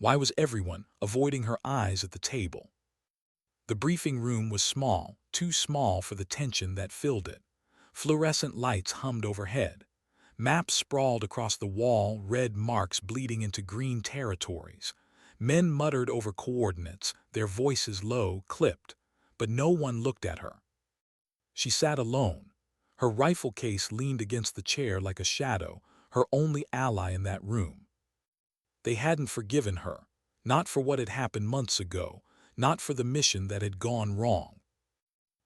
Why was everyone avoiding her eyes at the table? The briefing room was small, too small for the tension that filled it. Fluorescent lights hummed overhead. Maps sprawled across the wall, red marks bleeding into green territories. Men muttered over coordinates, their voices low, clipped, but no one looked at her. She sat alone. Her rifle case leaned against the chair like a shadow, her only ally in that room. They hadn't forgiven her, not for what had happened months ago, not for the mission that had gone wrong.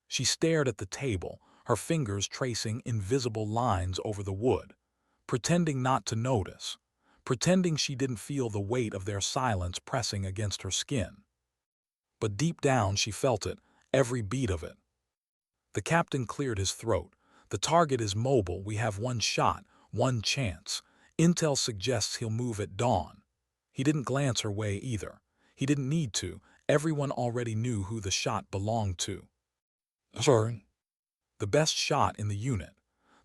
She stared at the table, her fingers tracing invisible lines over the wood, pretending not to notice, pretending she didn't feel the weight of their silence pressing against her skin. But deep down she felt it, every beat of it. The captain cleared his throat. The target is mobile, we have one shot, one chance. Intel suggests he'll move at dawn. He didn't glance her way either. He didn't need to. Everyone already knew who the shot belonged to. Sorry. The best shot in the unit.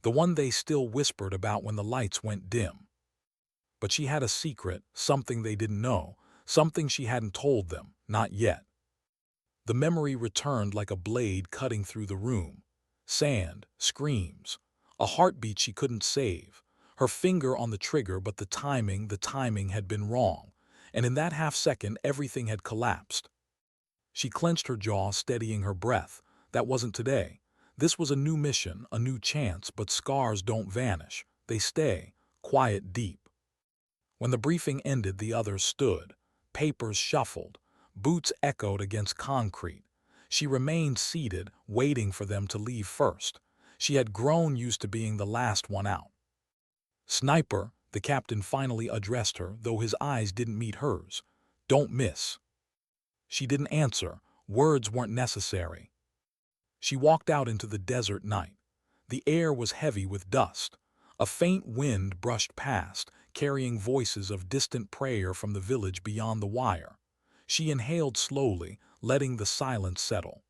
The one they still whispered about when the lights went dim. But she had a secret, something they didn't know, something she hadn't told them, not yet. The memory returned like a blade cutting through the room. Sand, screams, a heartbeat she couldn't save. Her finger on the trigger, but the timing had been wrong. And in that half second, everything had collapsed. She clenched her jaw, steadying her breath. That wasn't today. This was a new mission, a new chance, but scars don't vanish. They stay, quiet, deep. When the briefing ended, the others stood. Papers shuffled. Boots echoed against concrete. She remained seated, waiting for them to leave first. She had grown used to being the last one out. "Sniper," the captain finally addressed her, though his eyes didn't meet hers. "Don't miss." She didn't answer. Words weren't necessary. She walked out into the desert night. The air was heavy with dust. A faint wind brushed past, carrying voices of distant prayer from the village beyond the wire. She inhaled slowly, letting the silence settle.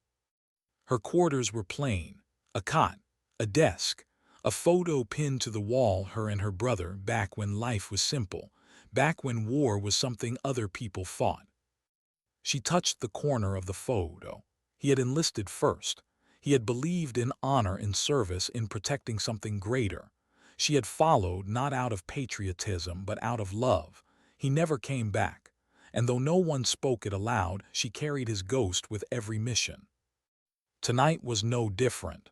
Her quarters were plain. A cot, a desk, a photo pinned to the wall, her and her brother, back when life was simple, back when war was something other people fought. She touched the corner of the photo. He had enlisted first. He had believed in honor, in service, in protecting something greater. She had followed, not out of patriotism, but out of love. He never came back. And though no one spoke it aloud, she carried his ghost with every mission. Tonight was no different.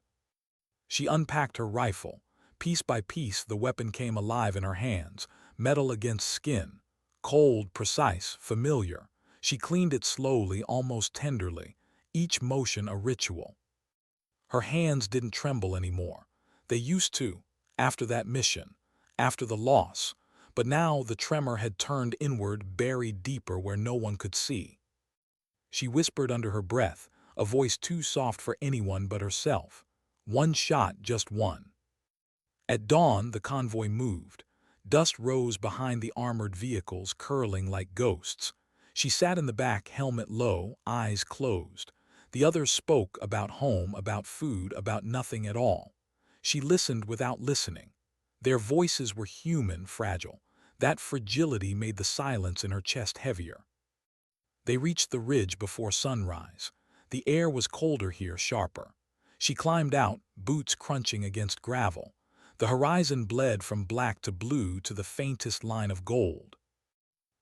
She unpacked her rifle. Piece by piece, the weapon came alive in her hands, metal against skin. Cold, precise, familiar. She cleaned it slowly, almost tenderly, each motion a ritual. Her hands didn't tremble anymore. They used to, after that mission, after the loss. But now the tremor had turned inward, buried deeper where no one could see. She whispered under her breath, a voice too soft for anyone but herself. "One shot, just one." At dawn, the convoy moved. Dust rose behind the armored vehicles, curling like ghosts. She sat in the back, helmet low, eyes closed. The others spoke about home, about food, about nothing at all. She listened without listening. Their voices were human, fragile. That fragility made the silence in her chest heavier. They reached the ridge before sunrise. The air was colder here, sharper. She climbed out, boots crunching against gravel. The horizon bled from black to blue to the faintest line of gold.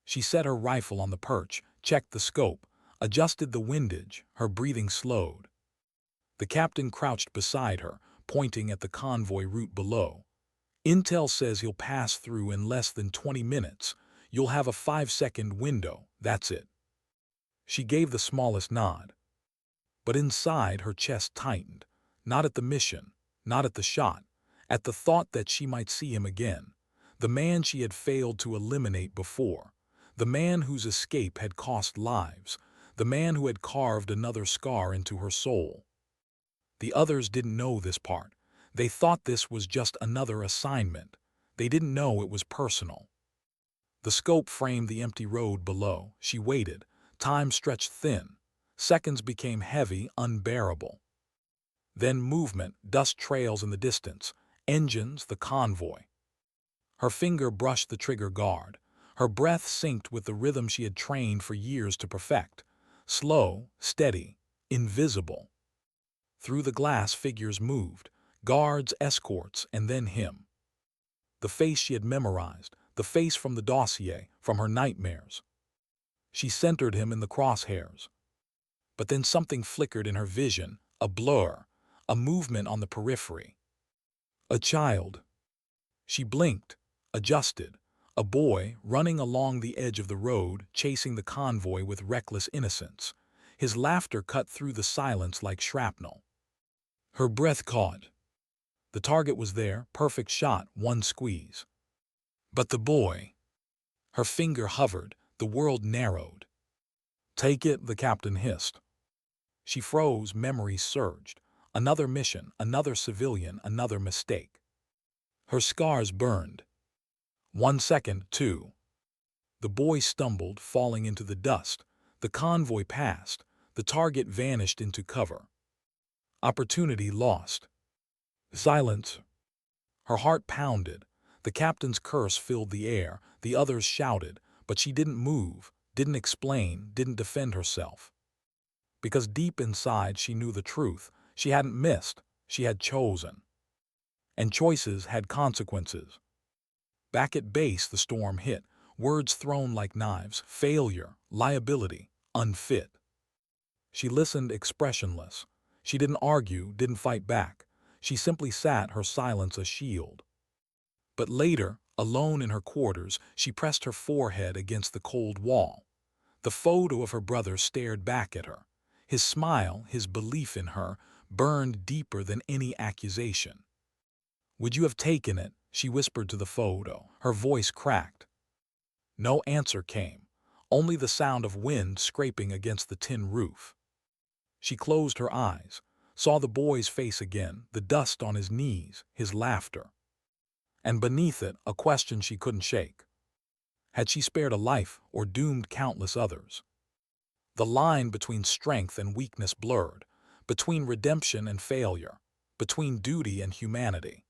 She set her rifle on the perch, checked the scope, adjusted the windage, her breathing slowed. The captain crouched beside her, pointing at the convoy route below. "Intel says he'll pass through in less than 20 minutes. You'll have a 5-second window, that's it." She gave the smallest nod. But inside, her chest tightened, not at the mission, not at the shot, at the thought that she might see him again, the man she had failed to eliminate before, the man whose escape had cost lives, the man who had carved another scar into her soul. The others didn't know this part. They thought this was just another assignment. They didn't know it was personal. The scope framed the empty road below. She waited. Time stretched thin. Seconds became heavy, unbearable. Then movement, dust trails in the distance, engines, the convoy. Her finger brushed the trigger guard. Her breath synced with the rhythm she had trained for years to perfect. Slow, steady, invisible. Through the glass figures moved, guards, escorts, and then him. The face she had memorized, the face from the dossier, from her nightmares. She centered him in the crosshairs. But then something flickered in her vision, a blur, a movement on the periphery. A child. She blinked, adjusted. A boy running along the edge of the road, chasing the convoy with reckless innocence. His laughter cut through the silence like shrapnel. Her breath caught. The target was there, perfect shot, one squeeze. But the boy. Her finger hovered, the world narrowed. "Take it," the captain hissed. She froze, memories surged. Another mission, another civilian, another mistake. Her scars burned. 1 second, 2. The boy stumbled, falling into the dust. The convoy passed. The target vanished into cover. Opportunity lost. Silence. Her heart pounded. The captain's curse filled the air. The others shouted, but she didn't move, didn't explain, didn't defend herself. Because deep inside she knew the truth. She hadn't missed, she had chosen. And choices had consequences. Back at base the storm hit, words thrown like knives, failure, liability, unfit. She listened expressionless. She didn't argue, didn't fight back. She simply sat, her silence a shield. But later, alone in her quarters, she pressed her forehead against the cold wall. The photo of her brother stared back at her. His smile, his belief in her, burned deeper than any accusation. "Would you have taken it?" she whispered to the photo. Her voice cracked. No answer came, only the sound of wind scraping against the tin roof. She closed her eyes, saw the boy's face again, the dust on his knees, his laughter. And beneath it, a question she couldn't shake. Had she spared a life or doomed countless others? The line between strength and weakness blurred, between redemption and failure, between duty and humanity.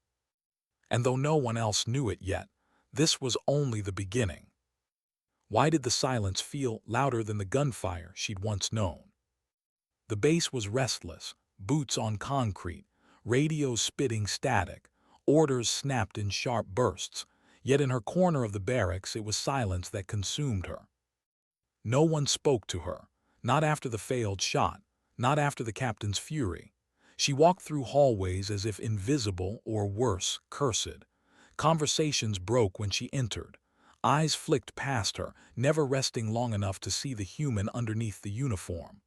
And though no one else knew it yet, this was only the beginning. Why did the silence feel louder than the gunfire she'd once known? The base was restless, boots on concrete, radios spitting static, orders snapped in sharp bursts, yet in her corner of the barracks it was silence that consumed her. No one spoke to her, not after the failed shot, not after the captain's fury. She walked through hallways as if invisible or worse, cursed. Conversations broke when she entered. Eyes flicked past her, never resting long enough to see the human underneath the uniform.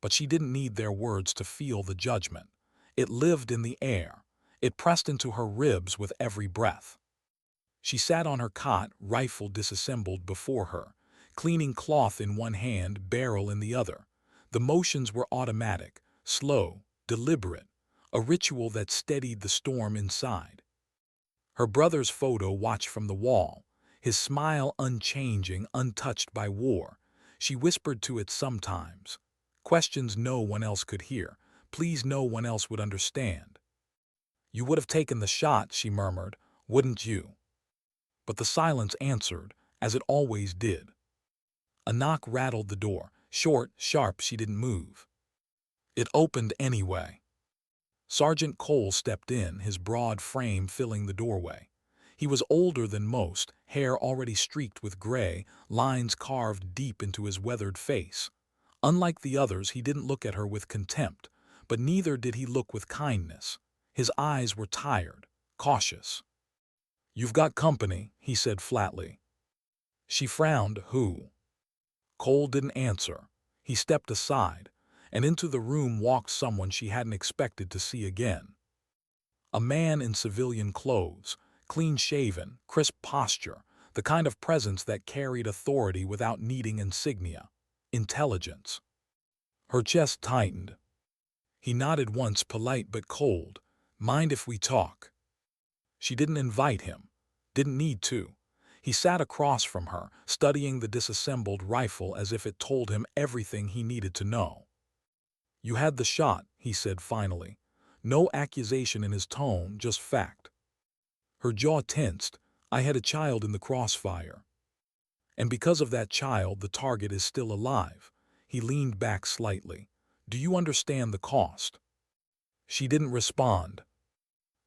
But she didn't need their words to feel the judgment. It lived in the air. It pressed into her ribs with every breath. She sat on her cot, rifle disassembled before her, cleaning cloth in one hand, barrel in the other. The motions were automatic, slow, deliberate, a ritual that steadied the storm inside. Her brother's photo watched from the wall, his smile unchanging, untouched by war. She whispered to it sometimes. Questions no one else could hear, pleas no one else would understand. "You would have taken the shot," she murmured, "wouldn't you?" But the silence answered, as it always did. A knock rattled the door, short, sharp, she didn't move. It opened anyway. Sergeant Cole stepped in, his broad frame filling the doorway. He was older than most, hair already streaked with gray, lines carved deep into his weathered face. Unlike the others, he didn't look at her with contempt, but neither did he look with kindness. His eyes were tired, cautious. "You've got company," he said flatly. She frowned. "Who?" Cole didn't answer. He stepped aside, and into the room walked someone she hadn't expected to see again. A man in civilian clothes, clean-shaven, crisp posture, the kind of presence that carried authority without needing insignia. Intelligence. Her chest tightened. He nodded once, polite but cold. "Mind if we talk?" She didn't invite him, didn't need to. He sat across from her, studying the disassembled rifle as if it told him everything he needed to know. "You had the shot," he said finally. No accusation in his tone, just fact. Her jaw tensed. "I had a child in the crossfire." And because of that child, the target is still alive. He leaned back slightly. Do you understand the cost? She didn't respond.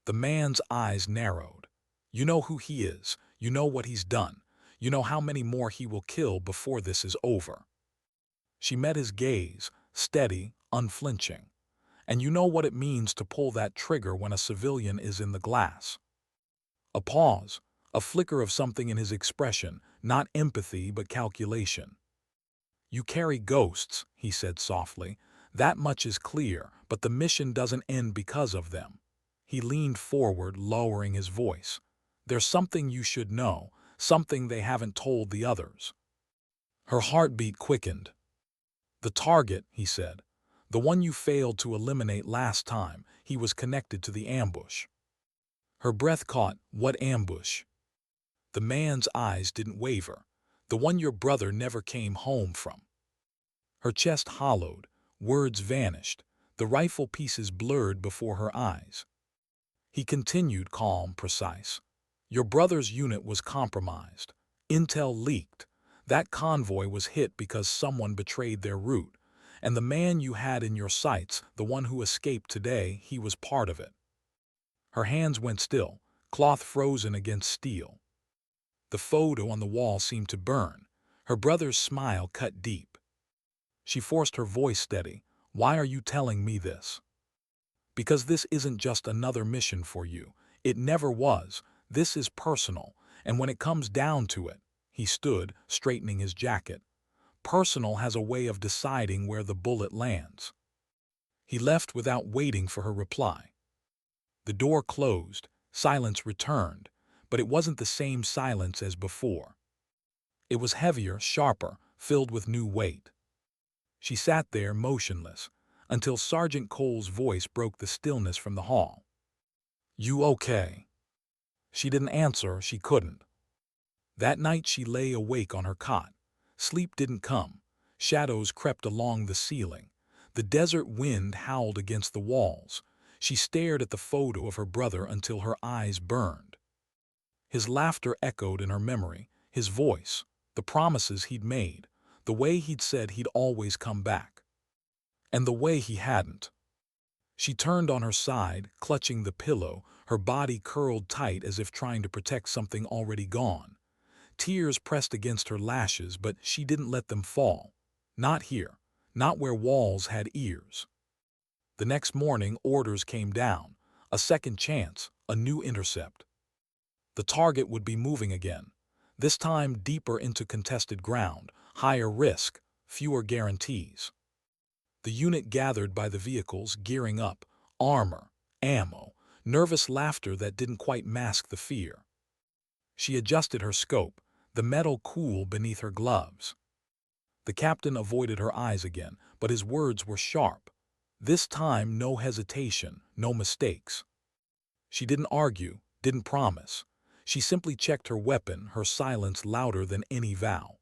The man's eyes narrowed. You know who he is. You know what he's done. You know how many more he will kill before this is over. She met his gaze, steady, unflinching. And you know what it means to pull that trigger when a civilian is in the glass. A pause, a flicker of something in his expression, not empathy but calculation. You carry ghosts, he said softly. That much is clear, but the mission doesn't end because of them. He leaned forward, lowering his voice. There's something you should know, something they haven't told the others. Her heartbeat quickened. The target, he said. The one you failed to eliminate last time, he was connected to the ambush. Her breath caught. What ambush? The man's eyes didn't waver. The one your brother never came home from. Her chest hollowed. Words vanished. The rifle pieces blurred before her eyes. He continued, calm, precise. Your brother's unit was compromised. Intel leaked. That convoy was hit because someone betrayed their route. And the man you had in your sights, the one who escaped today, he was part of it. Her hands went still, cloth frozen against steel. The photo on the wall seemed to burn. Her brother's smile cut deep. She forced her voice steady. Why are you telling me this? Because this isn't just another mission for you. It never was. This is personal. And when it comes down to it, he stood, straightening his jacket. Personal has a way of deciding where the bullet lands. He left without waiting for her reply. The door closed. Silence returned. But it wasn't the same silence as before. It was heavier, sharper, filled with new weight. She sat there motionless, until Sergeant Cole's voice broke the stillness from the hall. You okay? She didn't answer, she couldn't. That night she lay awake on her cot. Sleep didn't come. Shadows crept along the ceiling. The desert wind howled against the walls. She stared at the photo of her brother until her eyes burned. His laughter echoed in her memory, his voice, the promises he'd made, the way he'd said he'd always come back. And the way he hadn't. She turned on her side, clutching the pillow, her body curled tight as if trying to protect something already gone. Tears pressed against her lashes, but she didn't let them fall. Not here, not where walls had ears. The next morning, orders came down. A second chance, a new intercept. The target would be moving again, this time deeper into contested ground, higher risk, fewer guarantees. The unit gathered by the vehicles, gearing up, armor, ammo, nervous laughter that didn't quite mask the fear. She adjusted her scope, the metal cool beneath her gloves. The captain avoided her eyes again, but his words were sharp. This time, no hesitation, no mistakes. She didn't argue, didn't promise. She simply checked her weapon, her silence louder than any vow.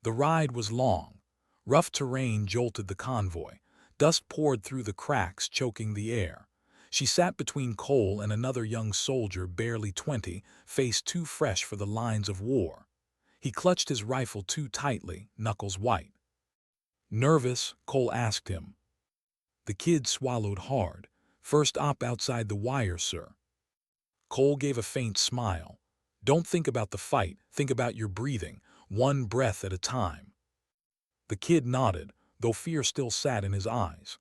The ride was long. Rough terrain jolted the convoy. Dust poured through the cracks, choking the air. She sat between Cole and another young soldier, barely 20, face too fresh for the lines of war. He clutched his rifle too tightly, knuckles white. Nervous, Cole asked him. The kid swallowed hard. First op outside the wire, sir. Cole gave a faint smile. Don't think about the fight, think about your breathing, one breath at a time. The kid nodded, though fear still sat in his eyes.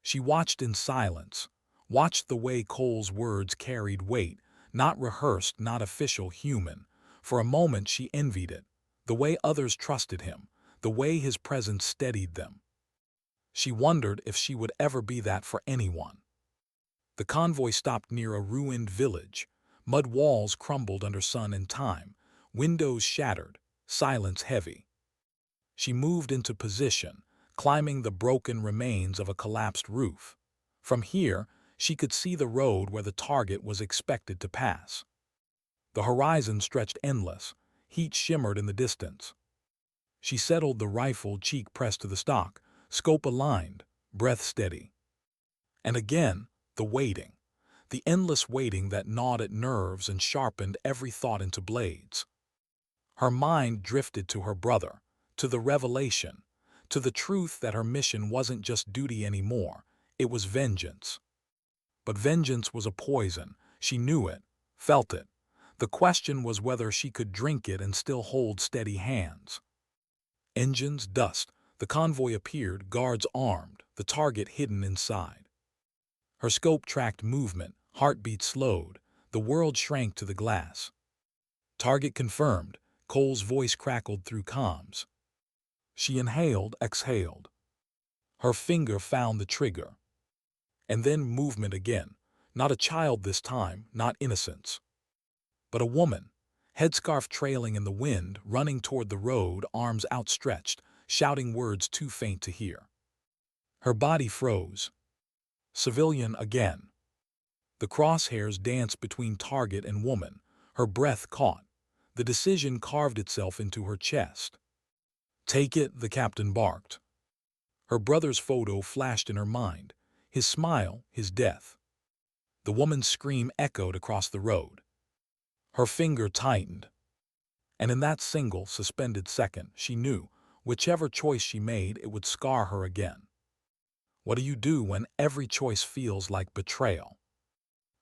She watched in silence, watched the way Cole's words carried weight, not rehearsed, not official, human. For a moment she envied it, the way others trusted him, the way his presence steadied them. She wondered if she would ever be that for anyone. The convoy stopped near a ruined village. Mud walls crumbled under sun and time, windows shattered, silence heavy. She moved into position, climbing the broken remains of a collapsed roof. From here, she could see the road where the target was expected to pass. The horizon stretched endless, heat shimmered in the distance. She settled the rifle, cheek pressed to the stock, scope aligned, breath steady. And again, the waiting. The endless waiting that gnawed at nerves and sharpened every thought into blades. Her mind drifted to her brother, to the revelation, to the truth that her mission wasn't just duty anymore, it was vengeance. But vengeance was a poison. She knew it, felt it. The question was whether she could drink it and still hold steady hands. Engines, dust. The convoy appeared, guards armed, the target hidden inside. Her scope tracked movement, heartbeat slowed, the world shrank to the glass. Target confirmed, Cole's voice crackled through comms. She inhaled, exhaled. Her finger found the trigger. And then movement again. Not a child this time, not innocence. But a woman, headscarf trailing in the wind, running toward the road, arms outstretched, shouting words too faint to hear. Her body froze. Civilian again. The crosshairs danced between target and woman. Her breath caught. The decision carved itself into her chest. Take it, the captain barked. Her brother's photo flashed in her mind. His smile, his death. The woman's scream echoed across the road. Her finger tightened. And in that single, suspended second, she knew, whichever choice she made, it would scar her again. What do you do when every choice feels like betrayal?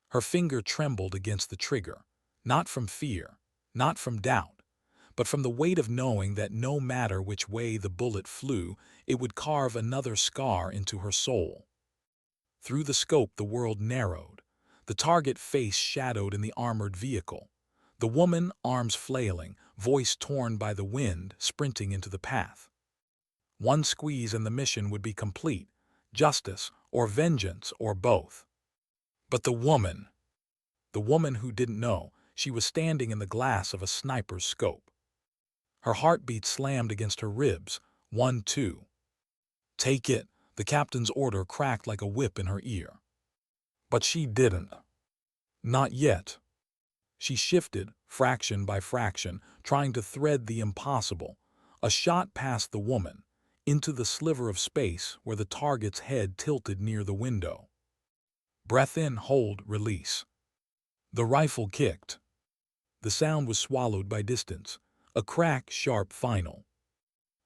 Her finger trembled against the trigger, not from fear, not from doubt, but from the weight of knowing that no matter which way the bullet flew, it would carve another scar into her soul. Through the scope the world narrowed, the target face shadowed in the armored vehicle, the woman, arms flailing, voice torn by the wind, sprinting into the path. One squeeze and the mission would be complete, justice or vengeance or both. But the woman who didn't know, she was standing in the glass of a sniper's scope. Her heartbeat slammed against her ribs. 1, 2. Take it, the captain's order cracked like a whip in her ear. But she didn't. Not yet. She shifted, fraction by fraction, trying to thread the impossible. A shot past the woman, into the sliver of space where the target's head tilted near the window. Breath in, hold, release. The rifle kicked. The sound was swallowed by distance. A crack, sharp, final.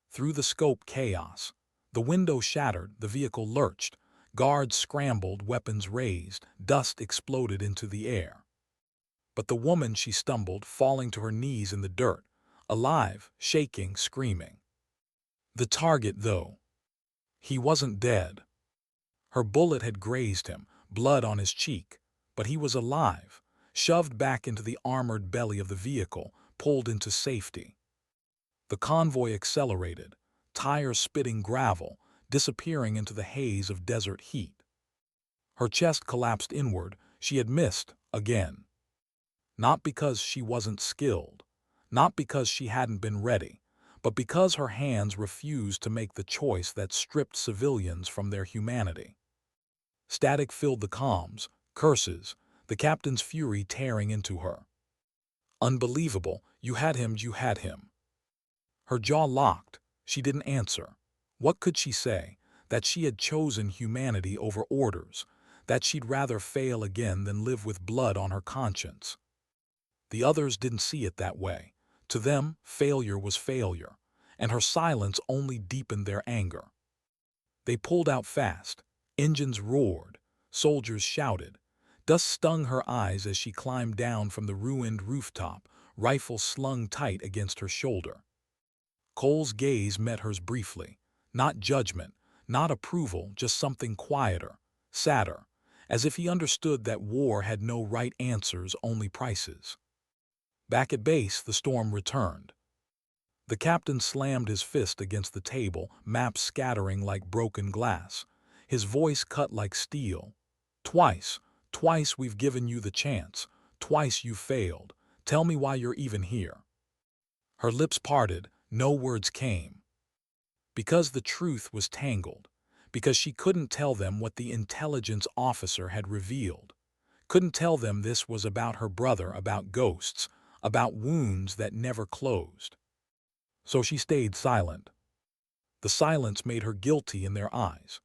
Through the scope, chaos. The window shattered, the vehicle lurched. Guards scrambled, weapons raised, dust exploded into the air. But the woman, she stumbled, falling to her knees in the dirt, alive, shaking, screaming. The target, though, he wasn't dead. Her bullet had grazed him, blood on his cheek, but he was alive, shoved back into the armored belly of the vehicle, pulled into safety. The convoy accelerated, tires spitting gravel, disappearing into the haze of desert heat. Her chest collapsed inward. She had missed, again. Not because she wasn't skilled, not because she hadn't been ready, but because her hands refused to make the choice that stripped civilians from their humanity. Static filled the comms, curses, the captain's fury tearing into her. Unbelievable, you had him, you had him. Her jaw locked. She didn't answer. What could she say? That she had chosen humanity over orders, that she'd rather fail again than live with blood on her conscience. The others didn't see it that way. To them, failure was failure, and her silence only deepened their anger. They pulled out fast. Engines roared. Soldiers shouted. Dust stung her eyes as she climbed down from the ruined rooftop, rifle slung tight against her shoulder. Cole's gaze met hers briefly. Not judgment, not approval, just something quieter, sadder, as if he understood that war had no right answers, only prices. Back at base, the storm returned. The captain slammed his fist against the table, maps scattering like broken glass. His voice cut like steel. Twice we've given you the chance. Twice you failed. Tell me why you're even here. Her lips parted, no words came. Because the truth was tangled. Because she couldn't tell them what the intelligence officer had revealed. Couldn't tell them this was about her brother, about ghosts, about wounds that never closed. So she stayed silent. The silence made her guilty in their eyes.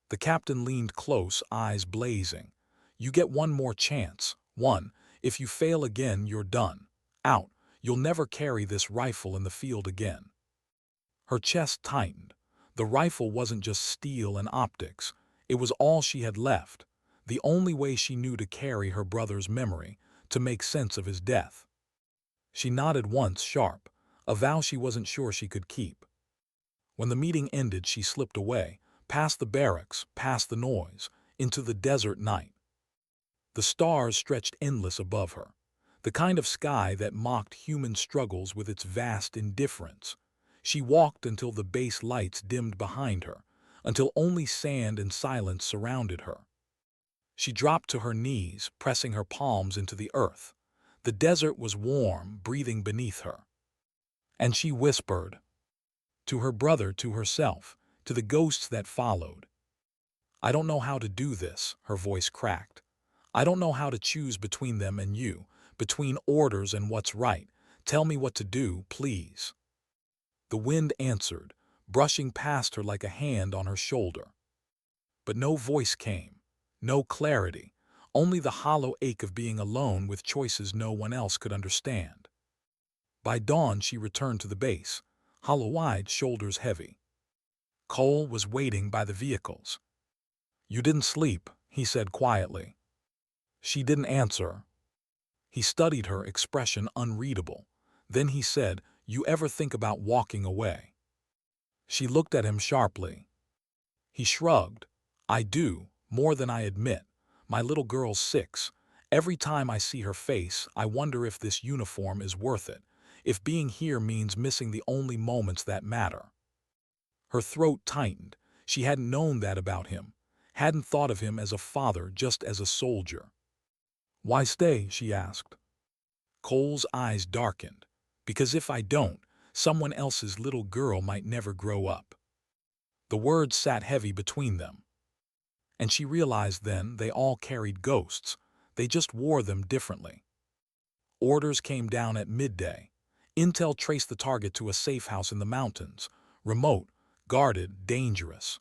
The captain leaned close, eyes blazing. You get one more chance. One. If you fail again, you're done. Out. You'll never carry this rifle in the field again." Her chest tightened. The rifle wasn't just steel and optics. It was all she had left, the only way she knew to carry her brother's memory, to make sense of his death. She nodded once, sharp, a vow she wasn't sure she could keep. When the meeting ended, she slipped away, past the barracks, past the noise, into the desert night. The stars stretched endless above her, the kind of sky that mocked human struggles with its vast indifference. She walked until the base lights dimmed behind her, until only sand and silence surrounded her. She dropped to her knees, pressing her palms into the earth. The desert was warm, breathing beneath her. And she whispered, to her brother, to herself, to the ghosts that followed. "I don't know how to do this," her voice cracked. "I don't know how to choose between them and you, between orders and what's right. Tell me what to do, please." The wind answered, brushing past her like a hand on her shoulder. But no voice came, no clarity, only the hollow ache of being alone with choices no one else could understand. By dawn she returned to the base, hollow-eyed, shoulders heavy. Cole was waiting by the vehicles. "You didn't sleep," he said quietly. She didn't answer. He studied her, expression unreadable. Then he said, "You ever think about walking away?" She looked at him sharply. He shrugged. "I do, more than I admit. My little girl's 6. Every time I see her face, I wonder if this uniform is worth it, if being here means missing the only moments that matter." Her throat tightened. She hadn't known that about him, hadn't thought of him as a father, just as a soldier. "Why stay?" she asked. Cole's eyes darkened. "Because if I don't, someone else's little girl might never grow up." The words sat heavy between them. And she realized then they all carried ghosts. They just wore them differently. Orders came down at midday. Intel traced the target to a safe house in the mountains, remote, guarded, dangerous.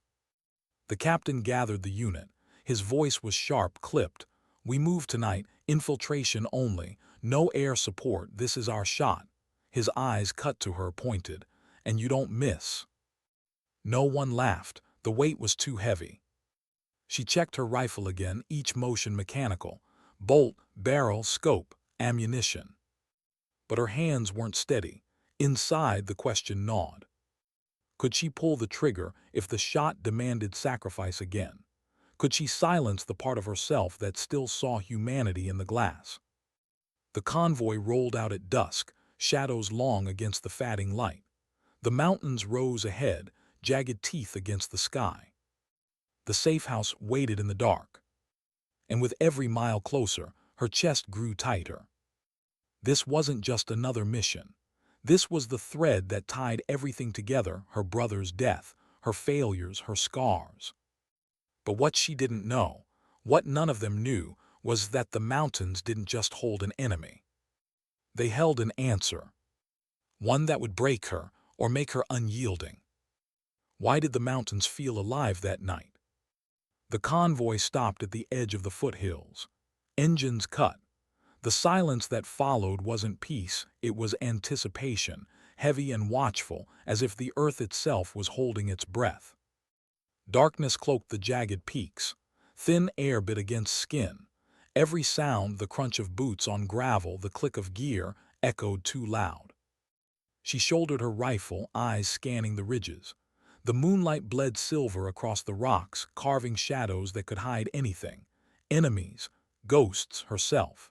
The captain gathered the unit. His voice was sharp, clipped. "We move tonight, infiltration only, no air support, this is our shot." His eyes, cut to her, pointed. "And you don't miss." No one laughed. The weight was too heavy. She checked her rifle again, each motion mechanical. Bolt, barrel, scope, ammunition. But her hands weren't steady. Inside, the question gnawed. Could she pull the trigger if the shot demanded sacrifice again? Could she silence the part of herself that still saw humanity in the glass? The convoy rolled out at dusk, shadows long against the fading light. The mountains rose ahead, jagged teeth against the sky. The safe house waited in the dark. And with every mile closer, her chest grew tighter. This wasn't just another mission. This was the thread that tied everything together, her brother's death, her failures, her scars. But what she didn't know, what none of them knew, was that the mountains didn't just hold an enemy. They held an answer. One that would break her or make her unyielding. Why did the mountains feel alive that night? The convoy stopped at the edge of the foothills. Engines cut. The silence that followed wasn't peace, it was anticipation, heavy and watchful, as if the earth itself was holding its breath. Darkness cloaked the jagged peaks. Thin air bit against skin. Every sound, the crunch of boots on gravel, the click of gear, echoed too loud. She shouldered her rifle, eyes scanning the ridges. The moonlight bled silver across the rocks, carving shadows that could hide anything. Enemies, ghosts, herself.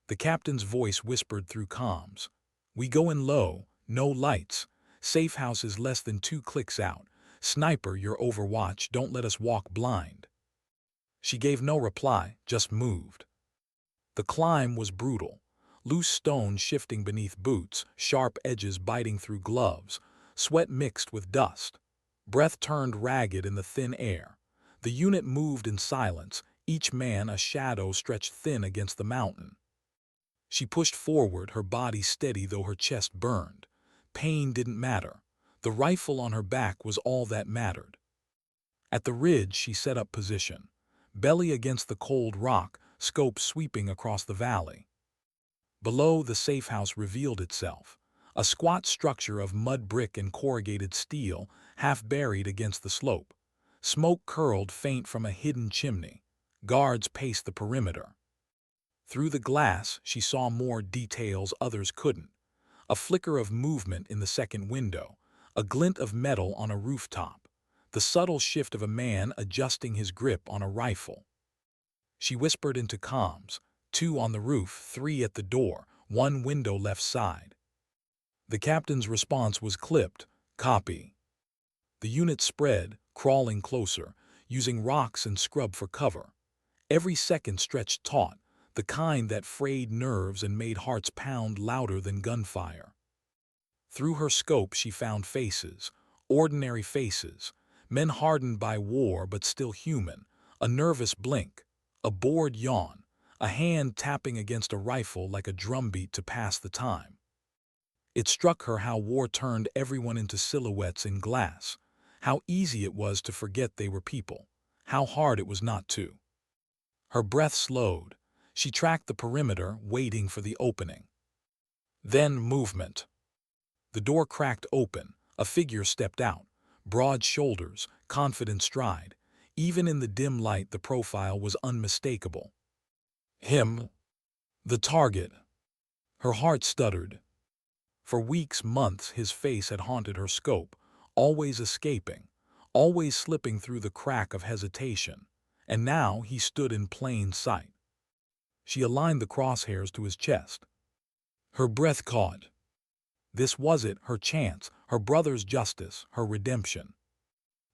The captain's voice whispered through comms. "We go in low, no lights. Safe house is less than 2 clicks out. Sniper, you're overwatch, don't let us walk blind." She gave no reply, just moved. The climb was brutal. Loose stones shifting beneath boots, sharp edges biting through gloves, sweat mixed with dust. Breath turned ragged in the thin air. The unit moved in silence, each man a shadow stretched thin against the mountain. She pushed forward, her body steady though her chest burned. Pain didn't matter. The rifle on her back was all that mattered. At the ridge she set up position. Belly against the cold rock, scope sweeping across the valley. Below, the safe house revealed itself, a squat structure of mud brick and corrugated steel, half buried against the slope. Smoke curled faint from a hidden chimney. Guards paced the perimeter. Through the glass, she saw more details others couldn't. A flicker of movement in the second window, a glint of metal on a rooftop, the subtle shift of a man adjusting his grip on a rifle. She whispered into comms, 2 on the roof, 3 at the door, 1 window left side. The captain's response was clipped, copy. The unit spread, crawling closer, using rocks and scrub for cover. Every second stretched taut, the kind that frayed nerves and made hearts pound louder than gunfire. Through her scope she found faces, ordinary faces, men hardened by war but still human, a nervous blink, a bored yawn, a hand tapping against a rifle like a drumbeat to pass the time. It struck her how war turned everyone into silhouettes in glass, how easy it was to forget they were people, how hard it was not to. Her breath slowed. She tracked the perimeter, waiting for the opening. Then movement. The door cracked open. A figure stepped out. Broad shoulders, confident stride. Even in the dim light, the profile was unmistakable. Him. The target. Her heart stuttered. For weeks, months, his face had haunted her scope, always escaping, always slipping through the crack of hesitation. And now he stood in plain sight. She aligned the crosshairs to his chest. Her breath caught. This was it, her chance, her brother's justice, her redemption.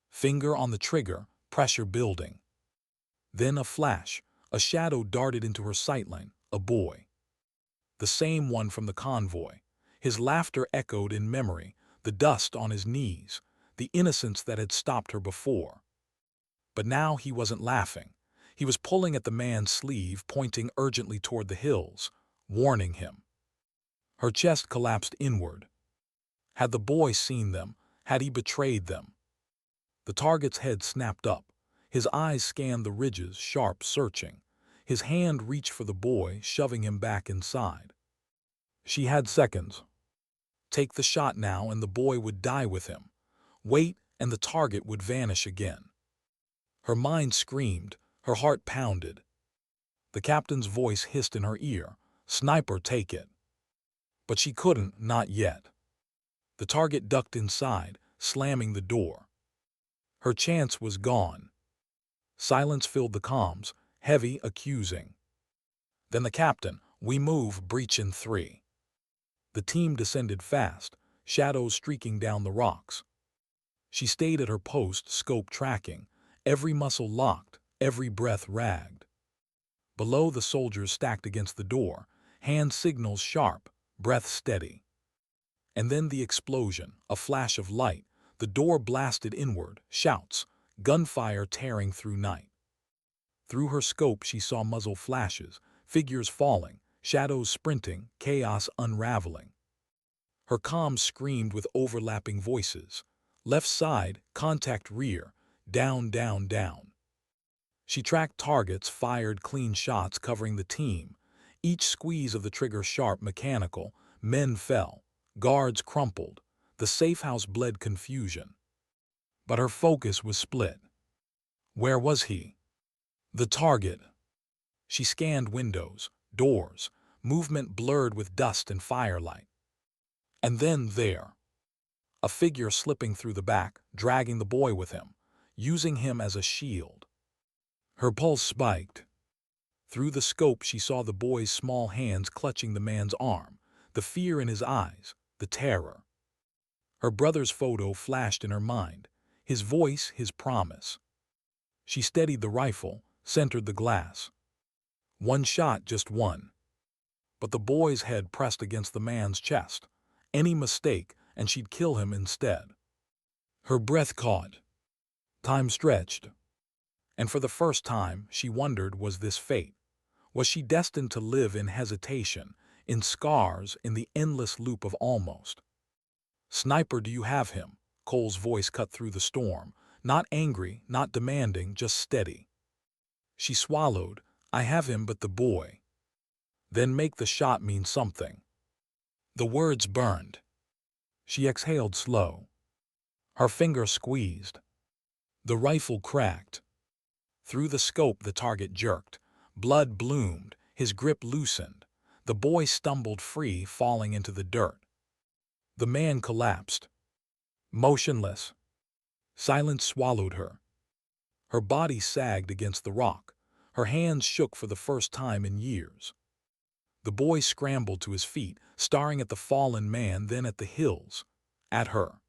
Finger on the trigger, pressure building. Then a flash, a shadow darted into her sightline, a boy. The same one from the convoy. His laughter echoed in memory, the dust on his knees, the innocence that had stopped her before. But now he wasn't laughing. He was pulling at the man's sleeve, pointing urgently toward the hills, warning him. Her chest collapsed inward. Had the boy seen them? Had he betrayed them? The target's head snapped up. His eyes scanned the ridges, sharp, searching. His hand reached for the boy, shoving him back inside. She had seconds. Take the shot now and the boy would die with him. Wait and the target would vanish again. Her mind screamed, her heart pounded. The captain's voice hissed in her ear, "Sniper, take it." But she couldn't, not yet. The target ducked inside, slamming the door. Her chance was gone. Silence filled the comms, heavy, accusing. Then the captain, "We move, breach in 3. The team descended fast, shadows streaking down the rocks. She stayed at her post, scope tracking, every muscle locked, every breath ragged. Below, the soldiers stacked against the door, hand signals sharp, breath steady. And then the explosion, a flash of light, the door blasted inward, shouts, gunfire tearing through night. Through her scope she saw muzzle flashes, figures falling, shadows sprinting, chaos unraveling. Her comms screamed with overlapping voices. Left side, contact rear, down, down, down. She tracked targets, fired clean shots covering the team. Each squeeze of the trigger sharp, mechanical. Men fell. Guards crumpled. The safe house bled confusion. But her focus was split. Where was he? The target. She scanned windows, doors, movement blurred with dust and firelight. And then there. A figure slipping through the back, dragging the boy with him, using him as a shield. Her pulse spiked. Through the scope she saw the boy's small hands clutching the man's arm, the fear in his eyes, the terror. Her brother's photo flashed in her mind, his voice, his promise. She steadied the rifle, centered the glass. One shot, just one. But the boy's head pressed against the man's chest. Any mistake, and she'd kill him instead. Her breath caught. Time stretched. And for the first time, she wondered, was this fate? Was she destined to live in hesitation, in scars, in the endless loop of almost? "Sniper, do you have him?" Cole's voice cut through the storm. Not angry, not demanding, just steady. She swallowed. "I have him, but the boy." Then make the shot mean something. The words burned. She exhaled slow. Her finger squeezed. The rifle cracked. Through the scope the target jerked. Blood bloomed. His grip loosened. The boy stumbled free, falling into the dirt. The man collapsed. Motionless. Silence swallowed her. Her body sagged against the rock. Her hands shook for the first time in years. The boy scrambled to his feet, staring at the fallen man, then at the hills, at her.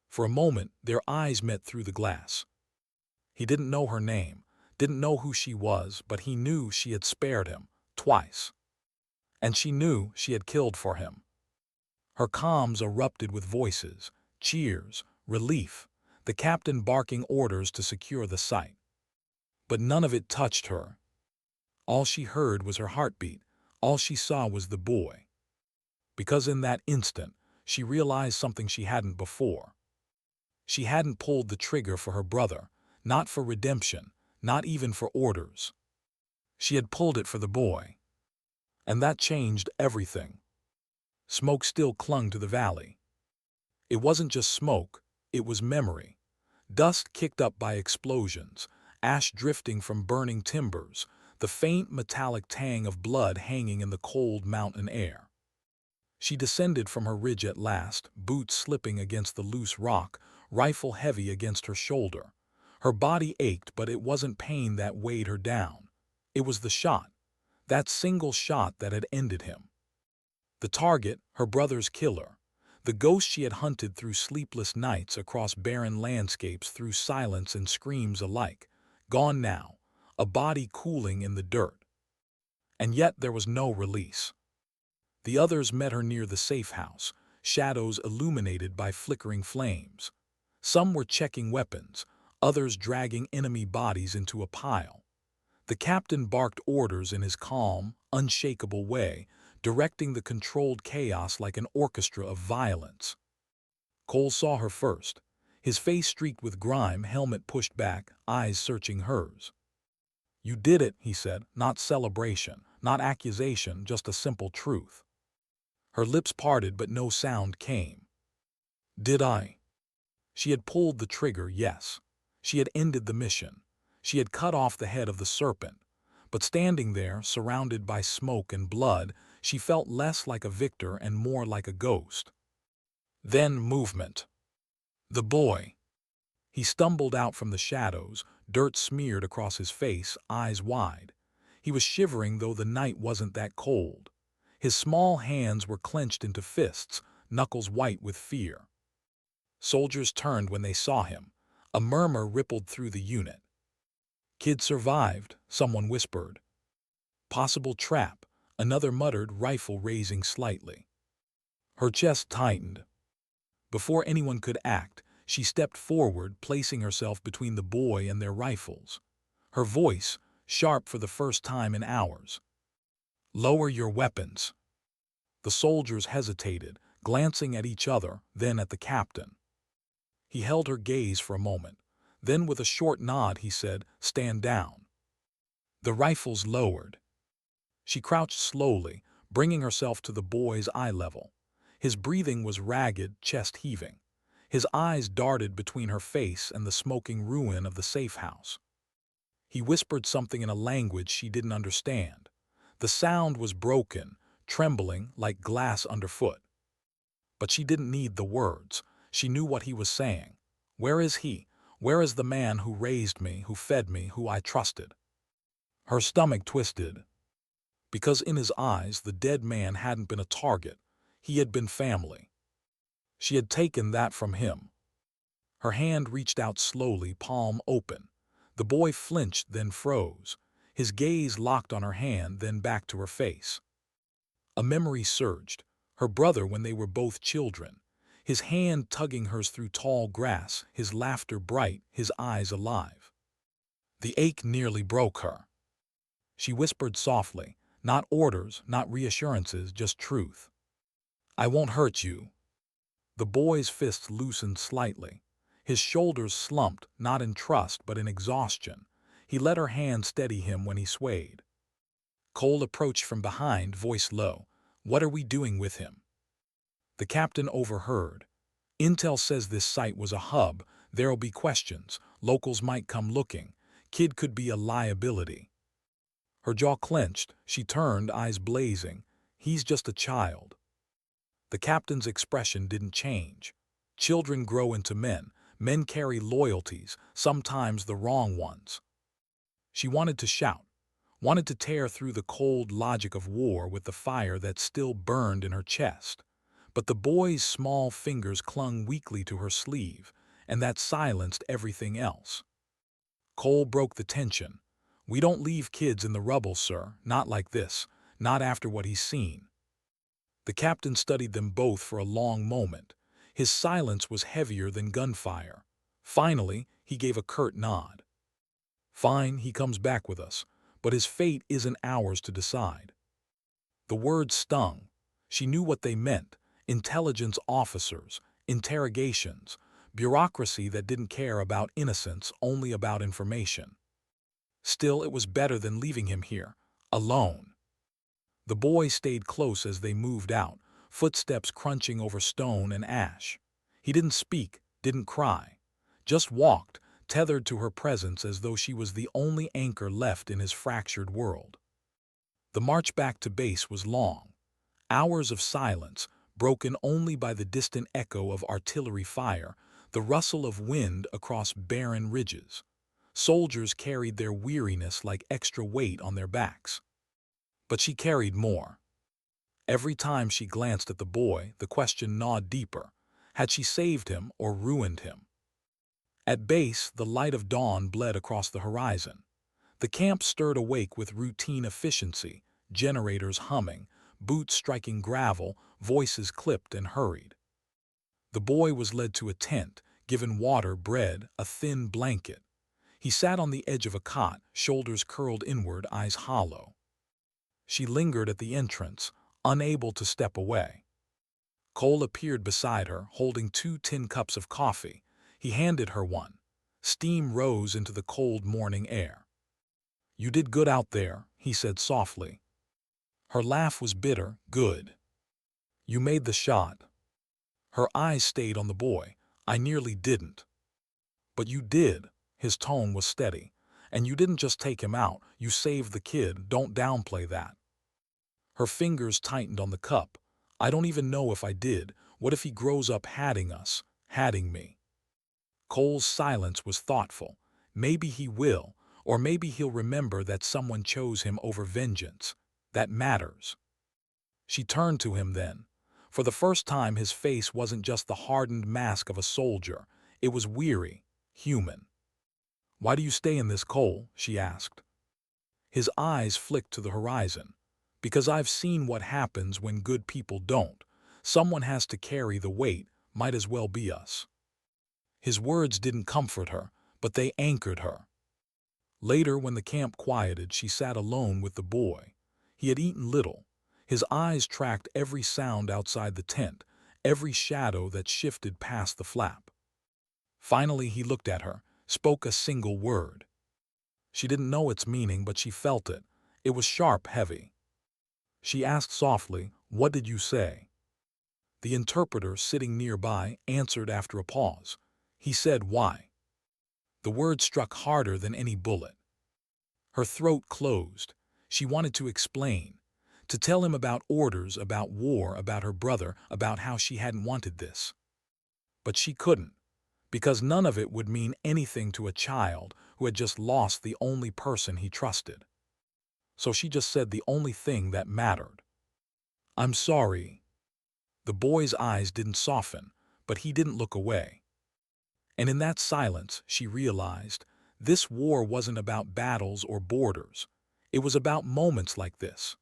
For a moment, their eyes met through the glass. He didn't know her name, didn't know who she was, but he knew she had spared him, twice. And she knew she had killed for him. Her comms erupted with voices, cheers, relief, the captain barking orders to secure the site. But none of it touched her. All she heard was her heartbeat. All she saw was the boy. Because in that instant, she realized something she hadn't before. She hadn't pulled the trigger for her brother, not for redemption, not even for orders. She had pulled it for the boy. And that changed everything. Smoke still clung to the valley. It wasn't just smoke, it was memory. Dust kicked up by explosions, ash drifting from burning timbers, the faint metallic tang of blood hanging in the cold mountain air. She descended from her ridge at last, boots slipping against the loose rock, rifle heavy against her shoulder. Her body ached, but it wasn't pain that weighed her down. It was the shot, that single shot that had ended him. The target, her brother's killer. The ghost she had hunted through sleepless nights, across barren landscapes, through silence and screams alike. Gone now, a body cooling in the dirt. And yet there was no release. The others met her near the safe house, shadows illuminated by flickering flames. Some were checking weapons, others dragging enemy bodies into a pile. The captain barked orders in his calm, unshakable way, directing the controlled chaos like an orchestra of violence. Cole saw her first, his face streaked with grime, helmet pushed back, eyes searching hers. "You did it," he said, not celebration, not accusation, just a simple truth. Her lips parted, but no sound came. "Did I?" She had pulled the trigger, yes. She had ended the mission. She had cut off the head of the serpent. But standing there, surrounded by smoke and blood, she felt less like a victor and more like a ghost. Then movement. The boy. He stumbled out from the shadows, dirt smeared across his face, eyes wide. He was shivering, though the night wasn't that cold. His small hands were clenched into fists, knuckles white with fear. Soldiers turned when they saw him. A murmur rippled through the unit. "Kid survived," someone whispered. "Possible trap," another muttered, rifle raising slightly. Her chest tightened. Before anyone could act, she stepped forward, placing herself between the boy and their rifles. Her voice, sharp for the first time in hours. "Lower your weapons." The soldiers hesitated, glancing at each other, then at the captain. He held her gaze for a moment. Then with a short nod he said, "Stand down." The rifles lowered. She crouched slowly, bringing herself to the boy's eye level. His breathing was ragged, chest heaving. His eyes darted between her face and the smoking ruin of the safe house. He whispered something in a language she didn't understand. The sound was broken, trembling like glass underfoot. But she didn't need the words. She knew what he was saying. "Where is he? Where is the man who raised me, who fed me, who I trusted?" Her stomach twisted. Because in his eyes, the dead man hadn't been a target. He had been family. She had taken that from him. Her hand reached out slowly, palm open. The boy flinched, then froze. His gaze locked on her hand, then back to her face. A memory surged. Her brother when they were both children. His hand tugging hers through tall grass, his laughter bright, his eyes alive. The ache nearly broke her. She whispered softly, not orders, not reassurances, just truth. "I won't hurt you." The boy's fists loosened slightly. His shoulders slumped, not in trust but in exhaustion. He let her hand steady him when he swayed. Cole approached from behind, voice low. "What are we doing with him?" The captain overheard. "Intel says this site was a hub. There'll be questions. Locals might come looking. Kid could be a liability." Her jaw clenched. She turned, eyes blazing. "He's just a child." The captain's expression didn't change. Children grow into men. Men carry loyalties, sometimes the wrong ones. She wanted to shout, wanted to tear through the cold logic of war with the fire that still burned in her chest. But the boy's small fingers clung weakly to her sleeve, and that silenced everything else. Cole broke the tension. "We don't leave kids in the rubble, sir. Not like this. Not after what he's seen." The captain studied them both for a long moment. His silence was heavier than gunfire. Finally, he gave a curt nod. "Fine, he comes back with us, but his fate isn't ours to decide." The words stung. She knew what they meant. Intelligence officers, interrogations, bureaucracy that didn't care about innocence, only about information. Still, it was better than leaving him here, alone. The boy stayed close as they moved out, footsteps crunching over stone and ash. He didn't speak, didn't cry, just walked, tethered to her presence as though she was the only anchor left in his fractured world. The march back to base was long. Hours of silence, broken only by the distant echo of artillery fire, the rustle of wind across barren ridges. Soldiers carried their weariness like extra weight on their backs. But she carried more. Every time she glanced at the boy, the question gnawed deeper. Had she saved him or ruined him? At base, the light of dawn bled across the horizon. The camp stirred awake with routine efficiency, generators humming, boots striking gravel, voices clipped and hurried. The boy was led to a tent, given water, bread, a thin blanket. He sat on the edge of a cot, shoulders curled inward, eyes hollow. She lingered at the entrance, unable to step away. Cole appeared beside her, holding 2 tin cups of coffee. He handed her one. Steam rose into the cold morning air. "You did good out there," he said softly. Her laugh was bitter. "Good. You made the shot." Her eyes stayed on the boy. "I nearly didn't." "But you did." His tone was steady. "And you didn't just take him out. You saved the kid. Don't downplay that." Her fingers tightened on the cup. "I don't even know if I did. What if he grows up hating us, hating me?" Cole's silence was thoughtful. Maybe he will, or maybe he'll remember that someone chose him over vengeance. That matters. She turned to him then. For the first time, his face wasn't just the hardened mask of a soldier. It was weary, human. "Why do you stay in this, Cole?" she asked. His eyes flicked to the horizon. "Because I've seen what happens when good people don't. Someone has to carry the weight, might as well be us." His words didn't comfort her, but they anchored her. Later, when the camp quieted, she sat alone with the boy. He had eaten little. His eyes tracked every sound outside the tent, every shadow that shifted past the flap. Finally, he looked at her, spoke a single word. She didn't know its meaning, but she felt it. It was sharp, heavy. She asked softly, "What did you say?" The interpreter, sitting nearby, answered after a pause. He said, "Why?" The word struck harder than any bullet. Her throat closed. She wanted to explain, to tell him about orders, about war, about her brother, about how she hadn't wanted this. But she couldn't, because none of it would mean anything to a child who had just lost the only person he trusted. So she just said the only thing that mattered. "I'm sorry." The boy's eyes didn't soften, but he didn't look away. And in that silence, she realized, this war wasn't about battles or borders. It was about moments like this.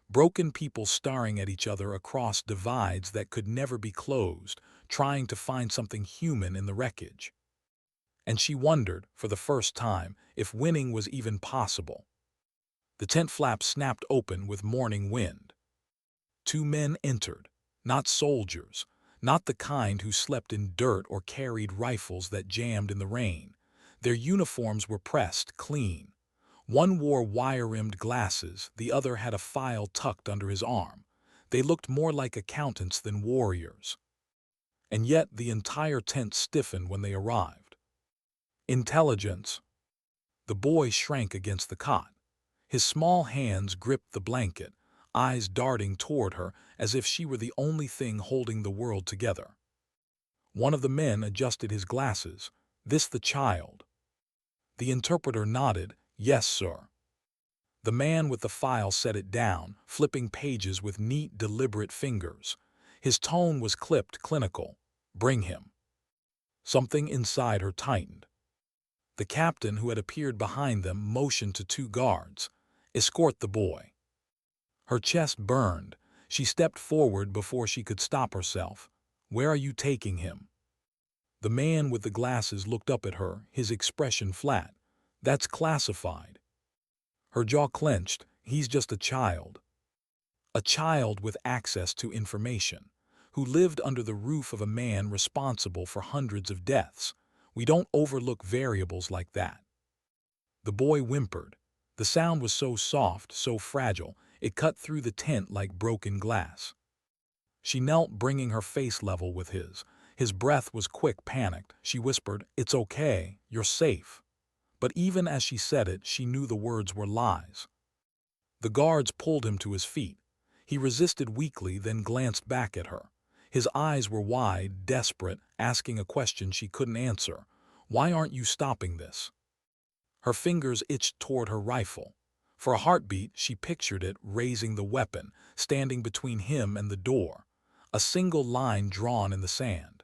Broken people staring at each other across divides that could never be closed, trying to find something human in the wreckage. And she wondered, for the first time, if winning was even possible. The tent flap snapped open with morning wind. 2 men entered, not soldiers, not the kind who slept in dirt or carried rifles that jammed in the rain. Their uniforms were pressed, clean. One wore wire-rimmed glasses, the other had a file tucked under his arm. They looked more like accountants than warriors. And yet the entire tent stiffened when they arrived. Intelligence. The boy shrank against the cot. His small hands gripped the blanket, eyes darting toward her as if she were the only thing holding the world together. One of the men adjusted his glasses. This the child. The interpreter nodded. Yes, sir. The man with the file set it down, flipping pages with neat, deliberate fingers. His tone was clipped, clinical. Bring him. Something inside her tightened. The captain, who had appeared behind them, motioned to two guards. Escort the boy. Her chest burned. She stepped forward before she could stop herself. Where are you taking him? The man with the glasses looked up at her, his expression flat. That's classified. Her jaw clenched. He's just a child. A child with access to information, who lived under the roof of a man responsible for hundreds of deaths. We don't overlook variables like that. The boy whimpered. The sound was so soft, so fragile, it cut through the tent like broken glass. She knelt, bringing her face level with his. His breath was quick, panicked. She whispered, "It's okay, you're safe." But even as she said it, she knew the words were lies. The guards pulled him to his feet. He resisted weakly, then glanced back at her. His eyes were wide, desperate, asking a question she couldn't answer. Why aren't you stopping this? Her fingers itched toward her rifle. For a heartbeat, she pictured it, raising the weapon, standing between him and the door, a single line drawn in the sand.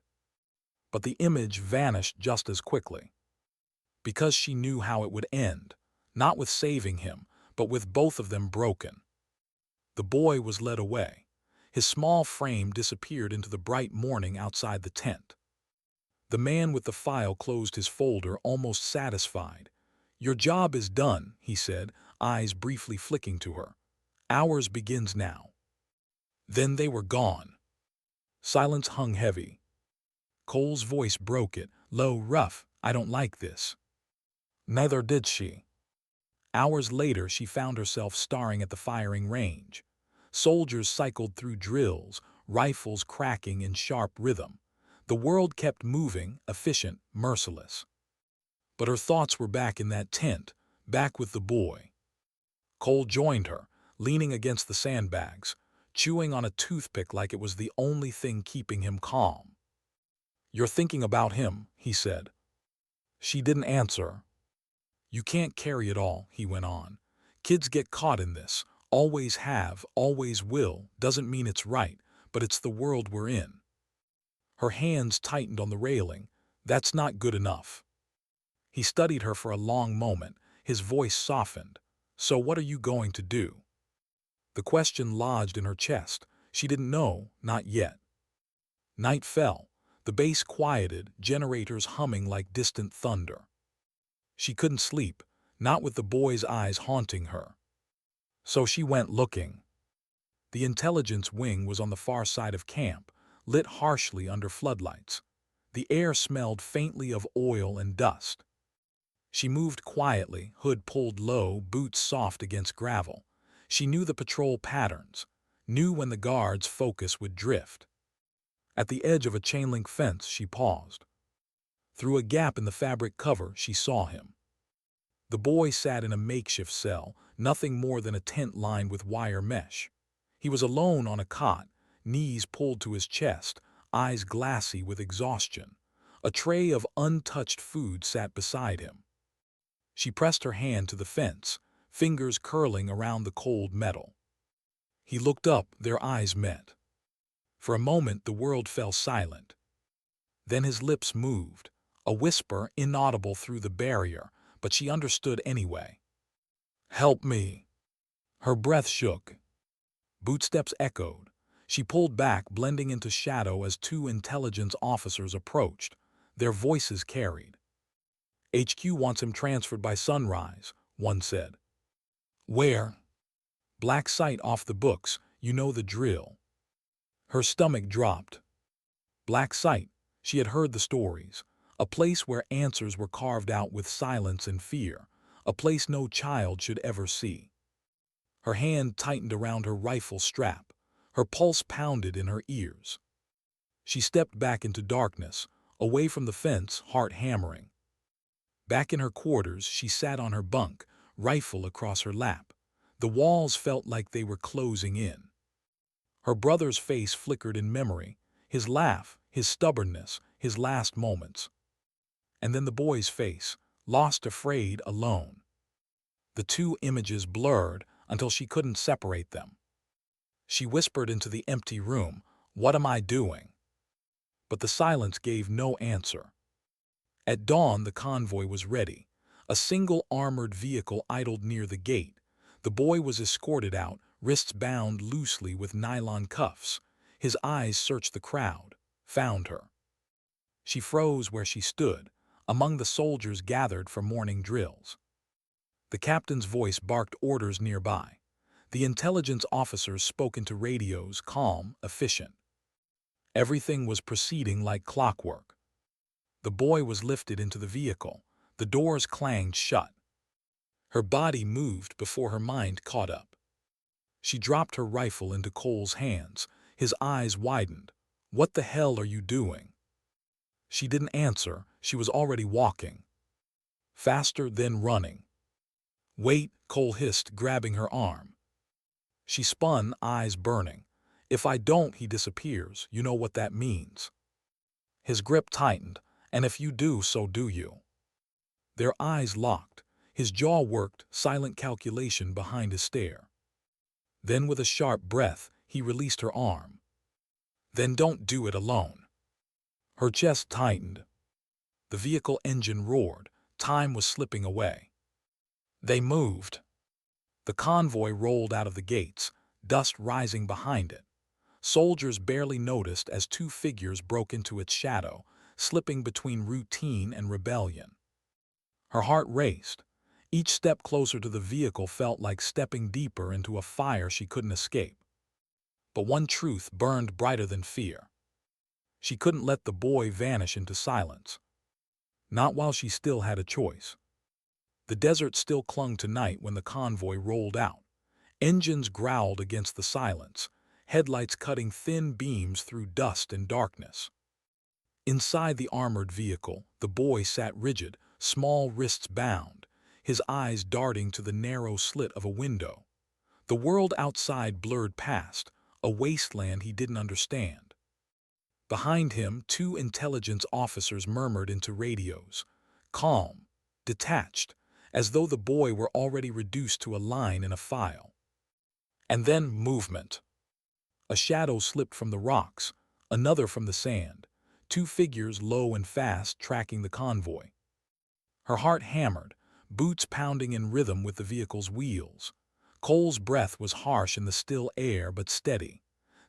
But the image vanished just as quickly. Because she knew how it would end, not with saving him, but with both of them broken. The boy was led away. His small frame disappeared into the bright morning outside the tent. The man with the file closed his folder, almost satisfied. Your job is done, he said, eyes briefly flicking to her. Ours begins now. Then they were gone. Silence hung heavy. Cole's voice broke it, low, rough. I don't like this. Neither did she. Hours later, she found herself staring at the firing range. Soldiers cycled through drills, rifles cracking in sharp rhythm. The world kept moving, efficient, merciless. But her thoughts were back in that tent, back with the boy. Cole joined her, leaning against the sandbags, chewing on a toothpick like it was the only thing keeping him calm. You're thinking about him, he said. She didn't answer. You can't carry it all, he went on. Kids get caught in this, always have, always will, doesn't mean it's right, but it's the world we're in. Her hands tightened on the railing. That's not good enough. He studied her for a long moment, his voice softened. So what are you going to do? The question lodged in her chest. She didn't know, not yet. Night fell. The base quieted, generators humming like distant thunder. She couldn't sleep, not with the boy's eyes haunting her. So she went looking. The intelligence wing was on the far side of camp, lit harshly under floodlights. The air smelled faintly of oil and dust. She moved quietly, hood pulled low, boots soft against gravel. She knew the patrol patterns, knew when the guards' focus would drift. At the edge of a chain-link fence, she paused. Through a gap in the fabric cover, she saw him. The boy sat in a makeshift cell, nothing more than a tent lined with wire mesh. He was alone on a cot, knees pulled to his chest, eyes glassy with exhaustion. A tray of untouched food sat beside him. She pressed her hand to the fence, fingers curling around the cold metal. He looked up, their eyes met. For a moment the world fell silent. Then his lips moved, a whisper inaudible through the barrier, but she understood anyway. Help me. Her breath shook. Bootsteps echoed. She pulled back, blending into shadow as two intelligence officers approached. Their voices carried. HQ wants him transferred by sunrise, one said. Where? Black site off the books, you know the drill. Her stomach dropped. Black site, she had heard the stories. A place where answers were carved out with silence and fear. a place no child should ever see. Her hand tightened around her rifle strap. Her pulse pounded in her ears. She stepped back into darkness, away from the fence, heart hammering. Back in her quarters, she sat on her bunk, rifle across her lap. The walls felt like they were closing in. Her brother's face flickered in memory, his laugh, his stubbornness, his last moments. And then the boy's face, lost, afraid, alone. The two images blurred until she couldn't separate them. She whispered into the empty room, "What am I doing?" But the silence gave no answer. At dawn, the convoy was ready. A single armored vehicle idled near the gate. The boy was escorted out, wrists bound loosely with nylon cuffs. His eyes searched the crowd, found her. She froze where she stood, among the soldiers gathered for morning drills. The captain's voice barked orders nearby. The intelligence officers spoke into radios, calm, efficient. Everything was proceeding like clockwork. The boy was lifted into the vehicle. The doors clanged shut. Her body moved before her mind caught up. She dropped her rifle into Cole's hands. His eyes widened. "What the hell are you doing?" She didn't answer. She was already walking. Faster, then running. "Wait," Cole hissed, grabbing her arm. She spun, eyes burning. "If I don't, he disappears. You know what that means." His grip tightened. "And if you do, so do you." Their eyes locked. His jaw worked, silent calculation behind his stare. Then with a sharp breath, he released her arm. "Then don't do it alone." Her chest tightened. The vehicle engine roared. Time was slipping away. They moved. The convoy rolled out of the gates, dust rising behind it. Soldiers barely noticed as two figures broke into its shadow, slipping between routine and rebellion. Her heart raced. Each step closer to the vehicle felt like stepping deeper into a fire she couldn't escape. But one truth burned brighter than fear. She couldn't let the boy vanish into silence. Not while she still had a choice. The desert still clung to night when the convoy rolled out. Engines growled against the silence, headlights cutting thin beams through dust and darkness. Inside the armored vehicle, the boy sat rigid, small wrists bound, his eyes darting to the narrow slit of a window. The world outside blurred past, a wasteland he didn't understand. Behind him, two intelligence officers murmured into radios, calm, detached, as though the boy were already reduced to a line in a file. And then movement. A shadow slipped from the rocks, another from the sand, two figures low and fast tracking the convoy. Her heart hammered, boots pounding in rhythm with the vehicle's wheels. Cole's breath was harsh in the still air but steady.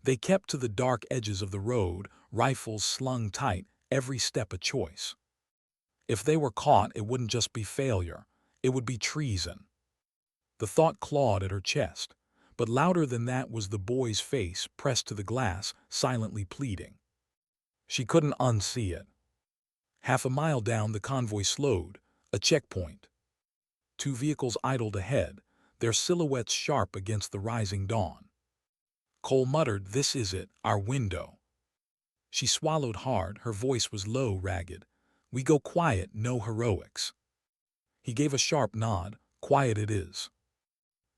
They kept to the dark edges of the road, rifles slung tight, every step a choice. If they were caught, it wouldn't just be failure, it would be treason. The thought clawed at her chest, but louder than that was the boy's face pressed to the glass, silently pleading. She couldn't unsee it. Half a mile down, the convoy slowed, a checkpoint. Two vehicles idled ahead, their silhouettes sharp against the rising dawn. Cole muttered, "This is it, our window." She swallowed hard, her voice was low, ragged. "We go quiet, no heroics." He gave a sharp nod. "Quiet it is."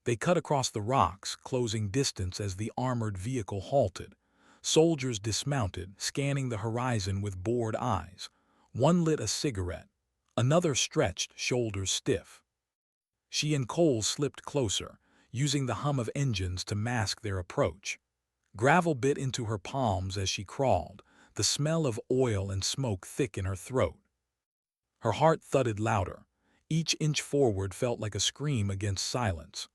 They cut across the rocks, closing distance as the armored vehicle halted. Soldiers dismounted, scanning the horizon with bored eyes. One lit a cigarette. Another stretched, shoulders stiff. She and Cole slipped closer, using the hum of engines to mask their approach. Gravel bit into her palms as she crawled, the smell of oil and smoke thick in her throat. Her heart thudded louder. Each inch forward felt like a scream against silence.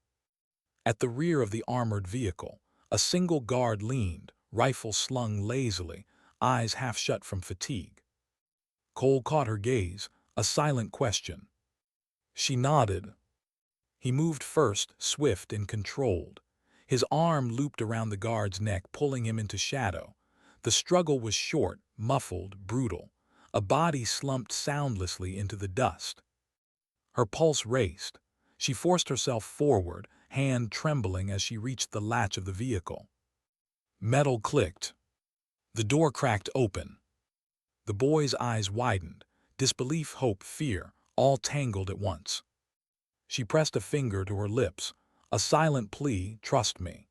At the rear of the armored vehicle, a single guard leaned, rifle slung lazily, eyes half shut from fatigue. Cole caught her gaze, a silent question. She nodded. He moved first, swift and controlled. His arm looped around the guard's neck, pulling him into shadow. The struggle was short, muffled, brutal. A body slumped soundlessly into the dust. Her pulse raced. She forced herself forward, hand trembling as she reached the latch of the vehicle. Metal clicked. The door cracked open. The boy's eyes widened, disbelief, hope, fear, all tangled at once. She pressed a finger to her lips, a silent plea, "Trust me."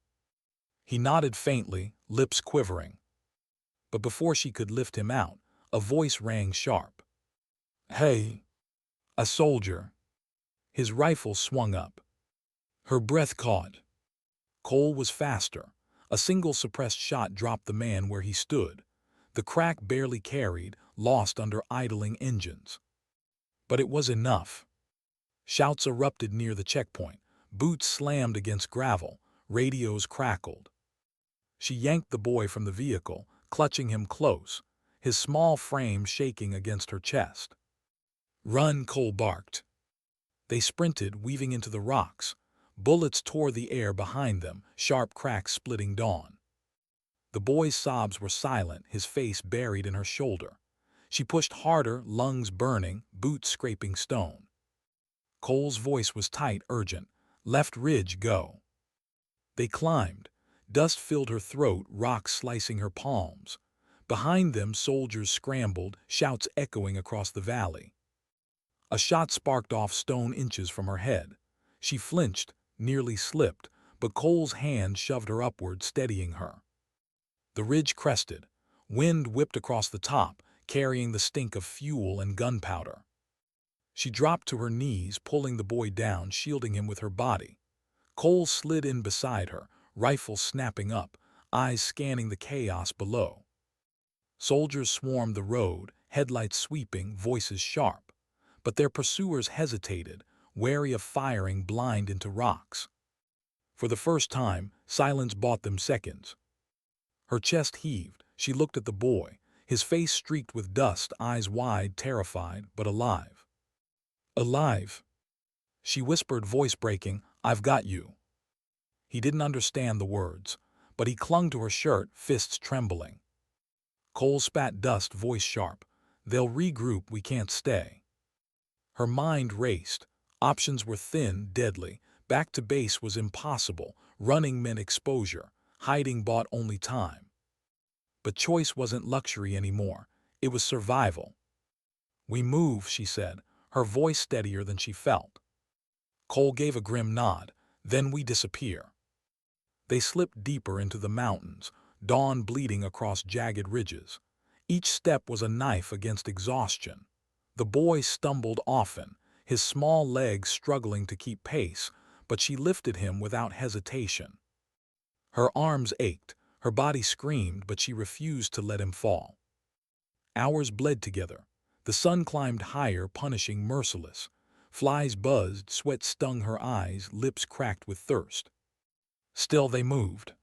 He nodded faintly, lips quivering. But before she could lift him out, a voice rang sharp. "Hey!" A soldier. His rifle swung up. Her breath caught. Cole was faster. A single suppressed shot dropped the man where he stood. The crack barely carried, lost under idling engines. But it was enough. Shouts erupted near the checkpoint. Boots slammed against gravel. Radios crackled. She yanked the boy from the vehicle, clutching him close, his small frame shaking against her chest. "Run!" Cole barked. They sprinted, weaving into the rocks. Bullets tore the air behind them, sharp cracks splitting dawn. The boy's sobs were silent, his face buried in her shoulder. She pushed harder, lungs burning, boots scraping stone. Cole's voice was tight, urgent. "Left ridge, go." They climbed. Dust filled her throat, rocks slicing her palms. Behind them, soldiers scrambled, shouts echoing across the valley. A shot sparked off stone inches from her head. She flinched, nearly slipped, but Cole's hand shoved her upward, steadying her. The ridge crested. Wind whipped across the top, carrying the stink of fuel and gunpowder. She dropped to her knees, pulling the boy down, shielding him with her body. Cole slid in beside her, rifle snapping up, eyes scanning the chaos below. Soldiers swarmed the road, headlights sweeping, voices sharp. But their pursuers hesitated, wary of firing blind into rocks. For the first time, silence bought them seconds. Her chest heaved. She looked at the boy, his face streaked with dust, eyes wide, terrified, but alive. "Alive," she whispered, voice breaking, "I've got you." He didn't understand the words, but he clung to her shirt, fists trembling. Cole spat dust, voice sharp. "They'll regroup, we can't stay." Her mind raced. Options were thin, deadly. Back to base was impossible. Running meant exposure. Hiding bought only time. But choice wasn't luxury anymore. It was survival. "We move," she said, her voice steadier than she felt. Cole gave a grim nod. "Then we disappear." They slipped deeper into the mountains, dawn bleeding across jagged ridges. Each step was a knife against exhaustion. The boy stumbled often, his small legs struggling to keep pace, but she lifted him without hesitation. Her arms ached, her body screamed, but she refused to let him fall. Hours bled together. The sun climbed higher, punishing, merciless. Flies buzzed, sweat stung her eyes, lips cracked with thirst. Still they moved.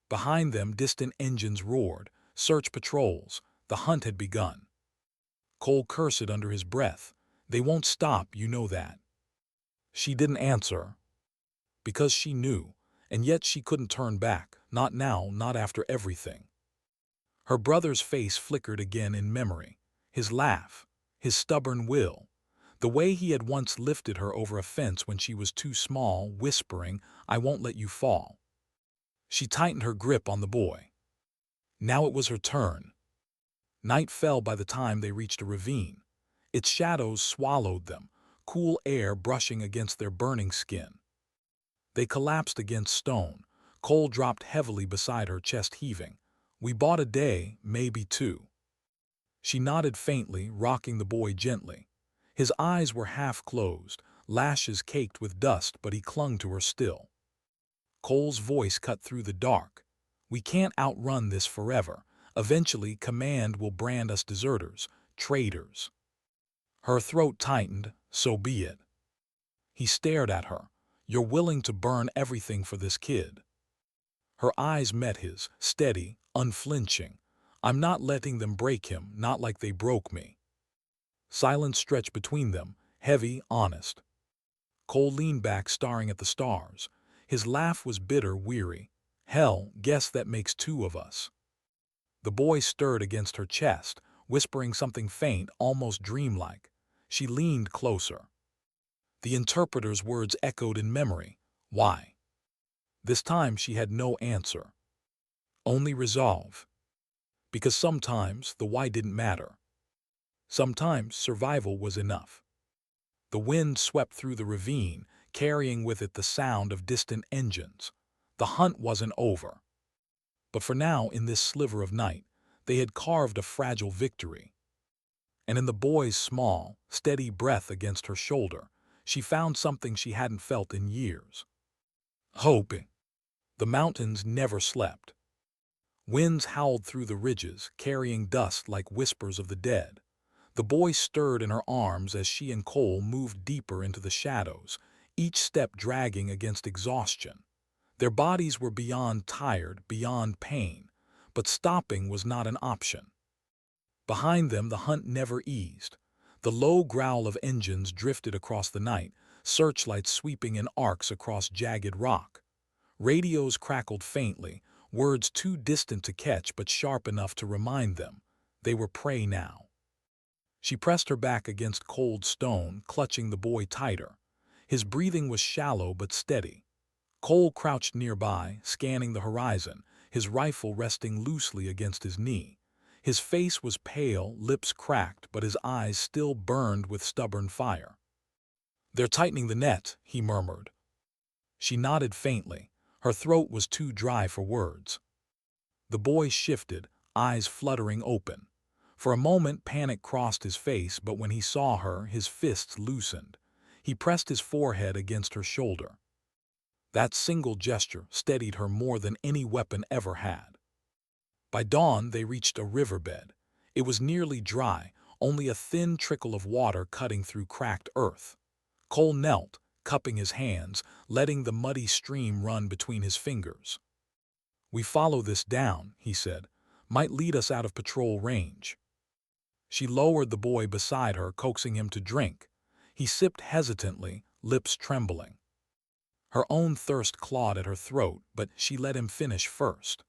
Behind them, distant engines roared, search patrols. The hunt had begun. Cole cursed under his breath. "They won't stop, you know that." She didn't answer. Because she knew, and yet she couldn't turn back. Not now, not after everything. Her brother's face flickered again in memory. His laugh, his stubborn will. The way he had once lifted her over a fence when she was too small, whispering, "I won't let you fall." She tightened her grip on the boy. Now it was her turn. Night fell by the time they reached a ravine. Its shadows swallowed them, cool air brushing against their burning skin. They collapsed against stone. Cole dropped heavily beside her, chest heaving. "We bought a day, maybe two." She nodded faintly, rocking the boy gently. His eyes were half closed, lashes caked with dust, but he clung to her still. Cole's voice cut through the dark. "We can't outrun this forever. Eventually, command will brand us deserters, traitors." Her throat tightened. "So be it." He stared at her. "You're willing to burn everything for this kid?" Her eyes met his, steady, unflinching. "I'm not letting them break him, not like they broke me." Silence stretched between them, heavy, honest. Cole leaned back, staring at the stars. His laugh was bitter, weary. "Hell, guess that makes two of us." The boy stirred against her chest, whispering something faint, almost dreamlike. She leaned closer. The interpreter's words echoed in memory. Why? This time she had no answer. Only resolve. Because sometimes the why didn't matter. Sometimes survival was enough. The wind swept through the ravine, carrying with it the sound of distant engines. The hunt wasn't over. But for now, in this sliver of night, they had carved a fragile victory. And in the boy's small, steady breath against her shoulder, she found something she hadn't felt in years. Hope. The mountains never slept. Winds howled through the ridges, carrying dust like whispers of the dead. The boy stirred in her arms as she and Cole moved deeper into the shadows, each step dragging against exhaustion. Their bodies were beyond tired, beyond pain, but stopping was not an option. Behind them, the hunt never eased. The low growl of engines drifted across the night, searchlights sweeping in arcs across jagged rock. Radios crackled faintly, words too distant to catch but sharp enough to remind them. They were prey now. She pressed her back against cold stone, clutching the boy tighter. His breathing was shallow but steady. Cole crouched nearby, scanning the horizon, his rifle resting loosely against his knee. His face was pale, lips cracked, but his eyes still burned with stubborn fire. "They're tightening the net," he murmured. She nodded faintly. Her throat was too dry for words. The boy shifted, eyes fluttering open. For a moment panic crossed his face, but when he saw her, his fists loosened. He pressed his forehead against her shoulder. That single gesture steadied her more than any weapon ever had. By dawn, they reached a riverbed. It was nearly dry, only a thin trickle of water cutting through cracked earth. Cole knelt, cupping his hands, letting the muddy stream run between his fingers. "We follow this down," he said. "Might lead us out of patrol range." She lowered the boy beside her, coaxing him to drink. He sipped hesitantly, lips trembling. Her own thirst clawed at her throat, but she let him finish first.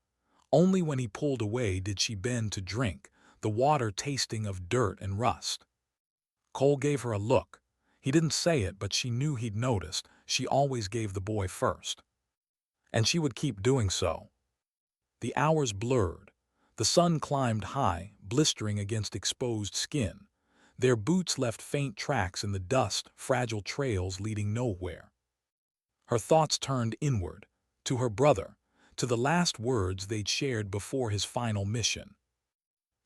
Only when he pulled away did she bend to drink, the water tasting of dirt and rust. Cole gave her a look. He didn't say it, but she knew he'd noticed. She always gave the boy first. And she would keep doing so. The hours blurred. The sun climbed high, blistering against exposed skin. Their boots left faint tracks in the dust, fragile trails leading nowhere. Her thoughts turned inward, to her brother, to the last words they'd shared before his final mission.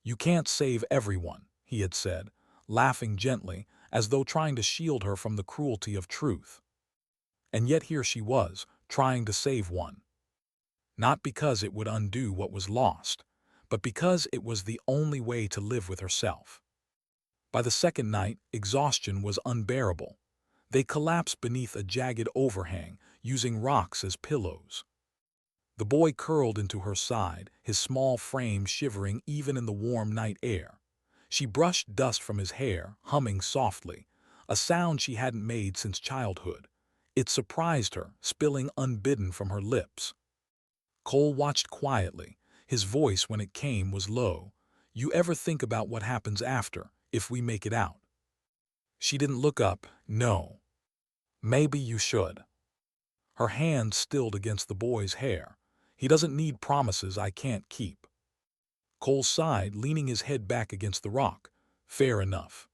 "You can't save everyone," he had said, laughing gently, as though trying to shield her from the cruelty of truth. And yet here she was, trying to save one. Not because it would undo what was lost, but because it was the only way to live with herself. By the second night, exhaustion was unbearable. They collapsed beneath a jagged overhang, using rocks as pillows. The boy curled into her side, his small frame shivering even in the warm night air. She brushed dust from his hair, humming softly, a sound she hadn't made since childhood. It surprised her, spilling unbidden from her lips. Cole watched quietly. His voice, when it came, was low. "You ever think about what happens after, if we make it out?" She didn't look up. "No." "Maybe you should." Her hand stilled against the boy's hair. "He doesn't need promises I can't keep." Cole sighed, leaning his head back against the rock. "Fair enough."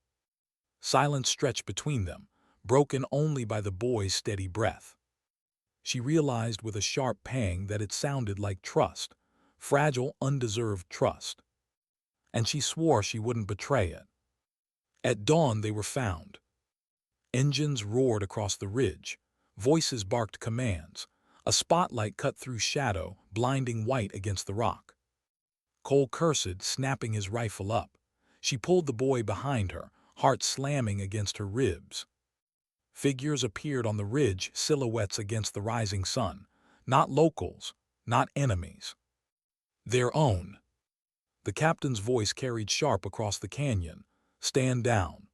Silence stretched between them, broken only by the boy's steady breath. She realized with a sharp pang that it sounded like trust, fragile, undeserved trust. And she swore she wouldn't betray it. At dawn they were found. Engines roared across the ridge. Voices barked commands. A spotlight cut through shadow, blinding white against the rock. Cole cursed, snapping his rifle up. She pulled the boy behind her, heart slamming against her ribs. Figures appeared on the ridge, silhouettes against the rising sun. Not locals, not enemies. Their own. The captain's voice carried sharp across the canyon. "Stand down."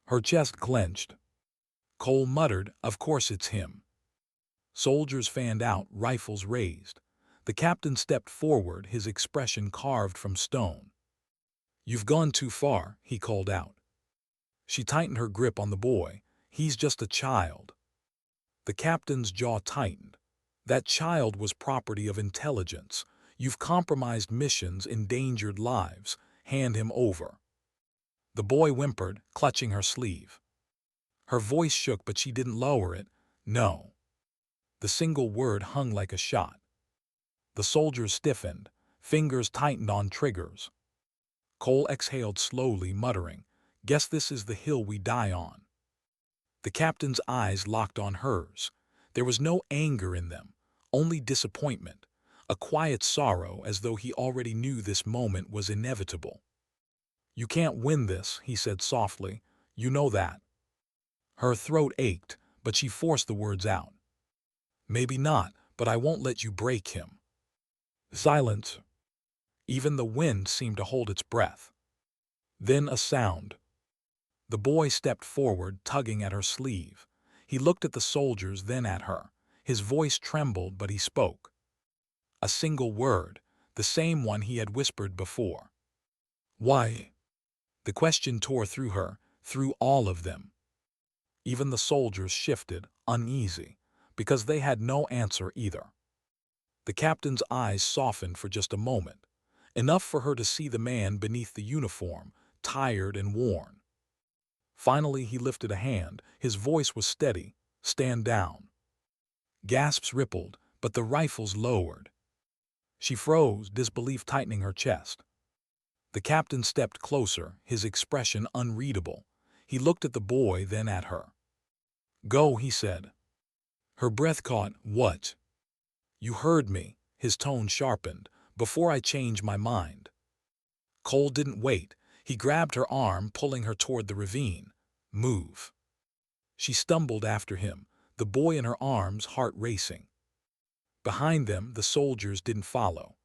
Her chest clenched. Cole muttered, "Of course it's him." Soldiers fanned out, rifles raised. The captain stepped forward, his expression carved from stone. "You've gone too far," he called out. She tightened her grip on the boy. He's just a child. The captain's jaw tightened. That child was property of intelligence. You've compromised missions, endangered lives. Hand him over. The boy whimpered, clutching her sleeve. Her voice shook, but she didn't lower it. No. The single word hung like a shot. The soldiers stiffened, fingers tightened on triggers. Cole exhaled slowly, muttering, "Guess this is the hill we die on." The captain's eyes locked on hers. There was no anger in them, only disappointment, a quiet sorrow, as though he already knew this moment was inevitable. "You can't win this," he said softly. "You know that." Her throat ached, but she forced the words out. "Maybe not, but I won't let you break him." Silence. Even the wind seemed to hold its breath. Then a sound. The boy stepped forward, tugging at her sleeve. He looked at the soldiers, then at her. His voice trembled, but he spoke. A single word, the same one he had whispered before. "Why?" The question tore through her, through all of them. Even the soldiers shifted, uneasy, because they had no answer either. The captain's eyes softened for just a moment, enough for her to see the man beneath the uniform, tired and worn. Finally, he lifted a hand. His voice was steady. "Stand down." Gasps rippled, but the rifles lowered. She froze, disbelief tightening her chest. The captain stepped closer, his expression unreadable. He looked at the boy, then at her. "Go," he said. Her breath caught. "What?" "You heard me," his tone sharpened, "before I change my mind." Cole didn't wait. He grabbed her arm, pulling her toward the ravine. "Move." She stumbled after him, the boy in her arms, heart racing. Behind them, the soldiers didn't follow.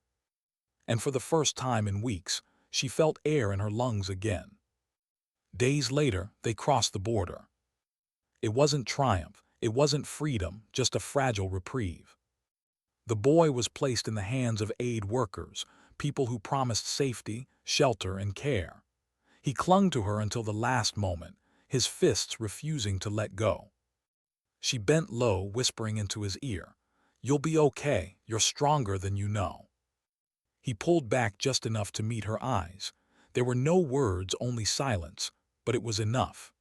And for the first time in weeks, she felt air in her lungs again. Days later, they crossed the border. It wasn't triumph, it wasn't freedom, just a fragile reprieve. The boy was placed in the hands of aid workers, people who promised safety, shelter, and care. He clung to her until the last moment, his fists refusing to let go. She bent low, whispering into his ear, "You'll be okay, you're stronger than you know." He pulled back just enough to meet her eyes. There were no words, only silence, but it was enough.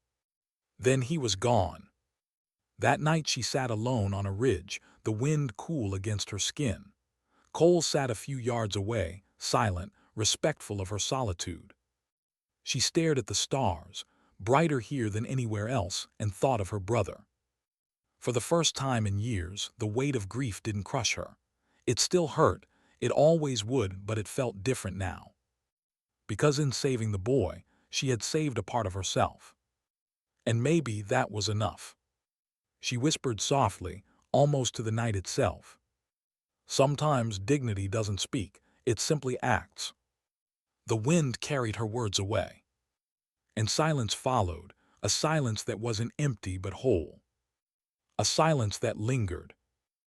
Then he was gone. That night she sat alone on a ridge, the wind cool against her skin. Cole sat a few yards away, silent, respectful of her solitude. She stared at the stars, brighter here than anywhere else, and thought of her brother. For the first time in years, the weight of grief didn't crush her. It still hurt, it always would, but it felt different now. Because in saving the boy, she had saved a part of herself. And maybe that was enough. She whispered softly, almost to the night itself. "Sometimes dignity doesn't speak, it simply acts." The wind carried her words away. And silence followed, a silence that wasn't empty but whole. A silence that lingered,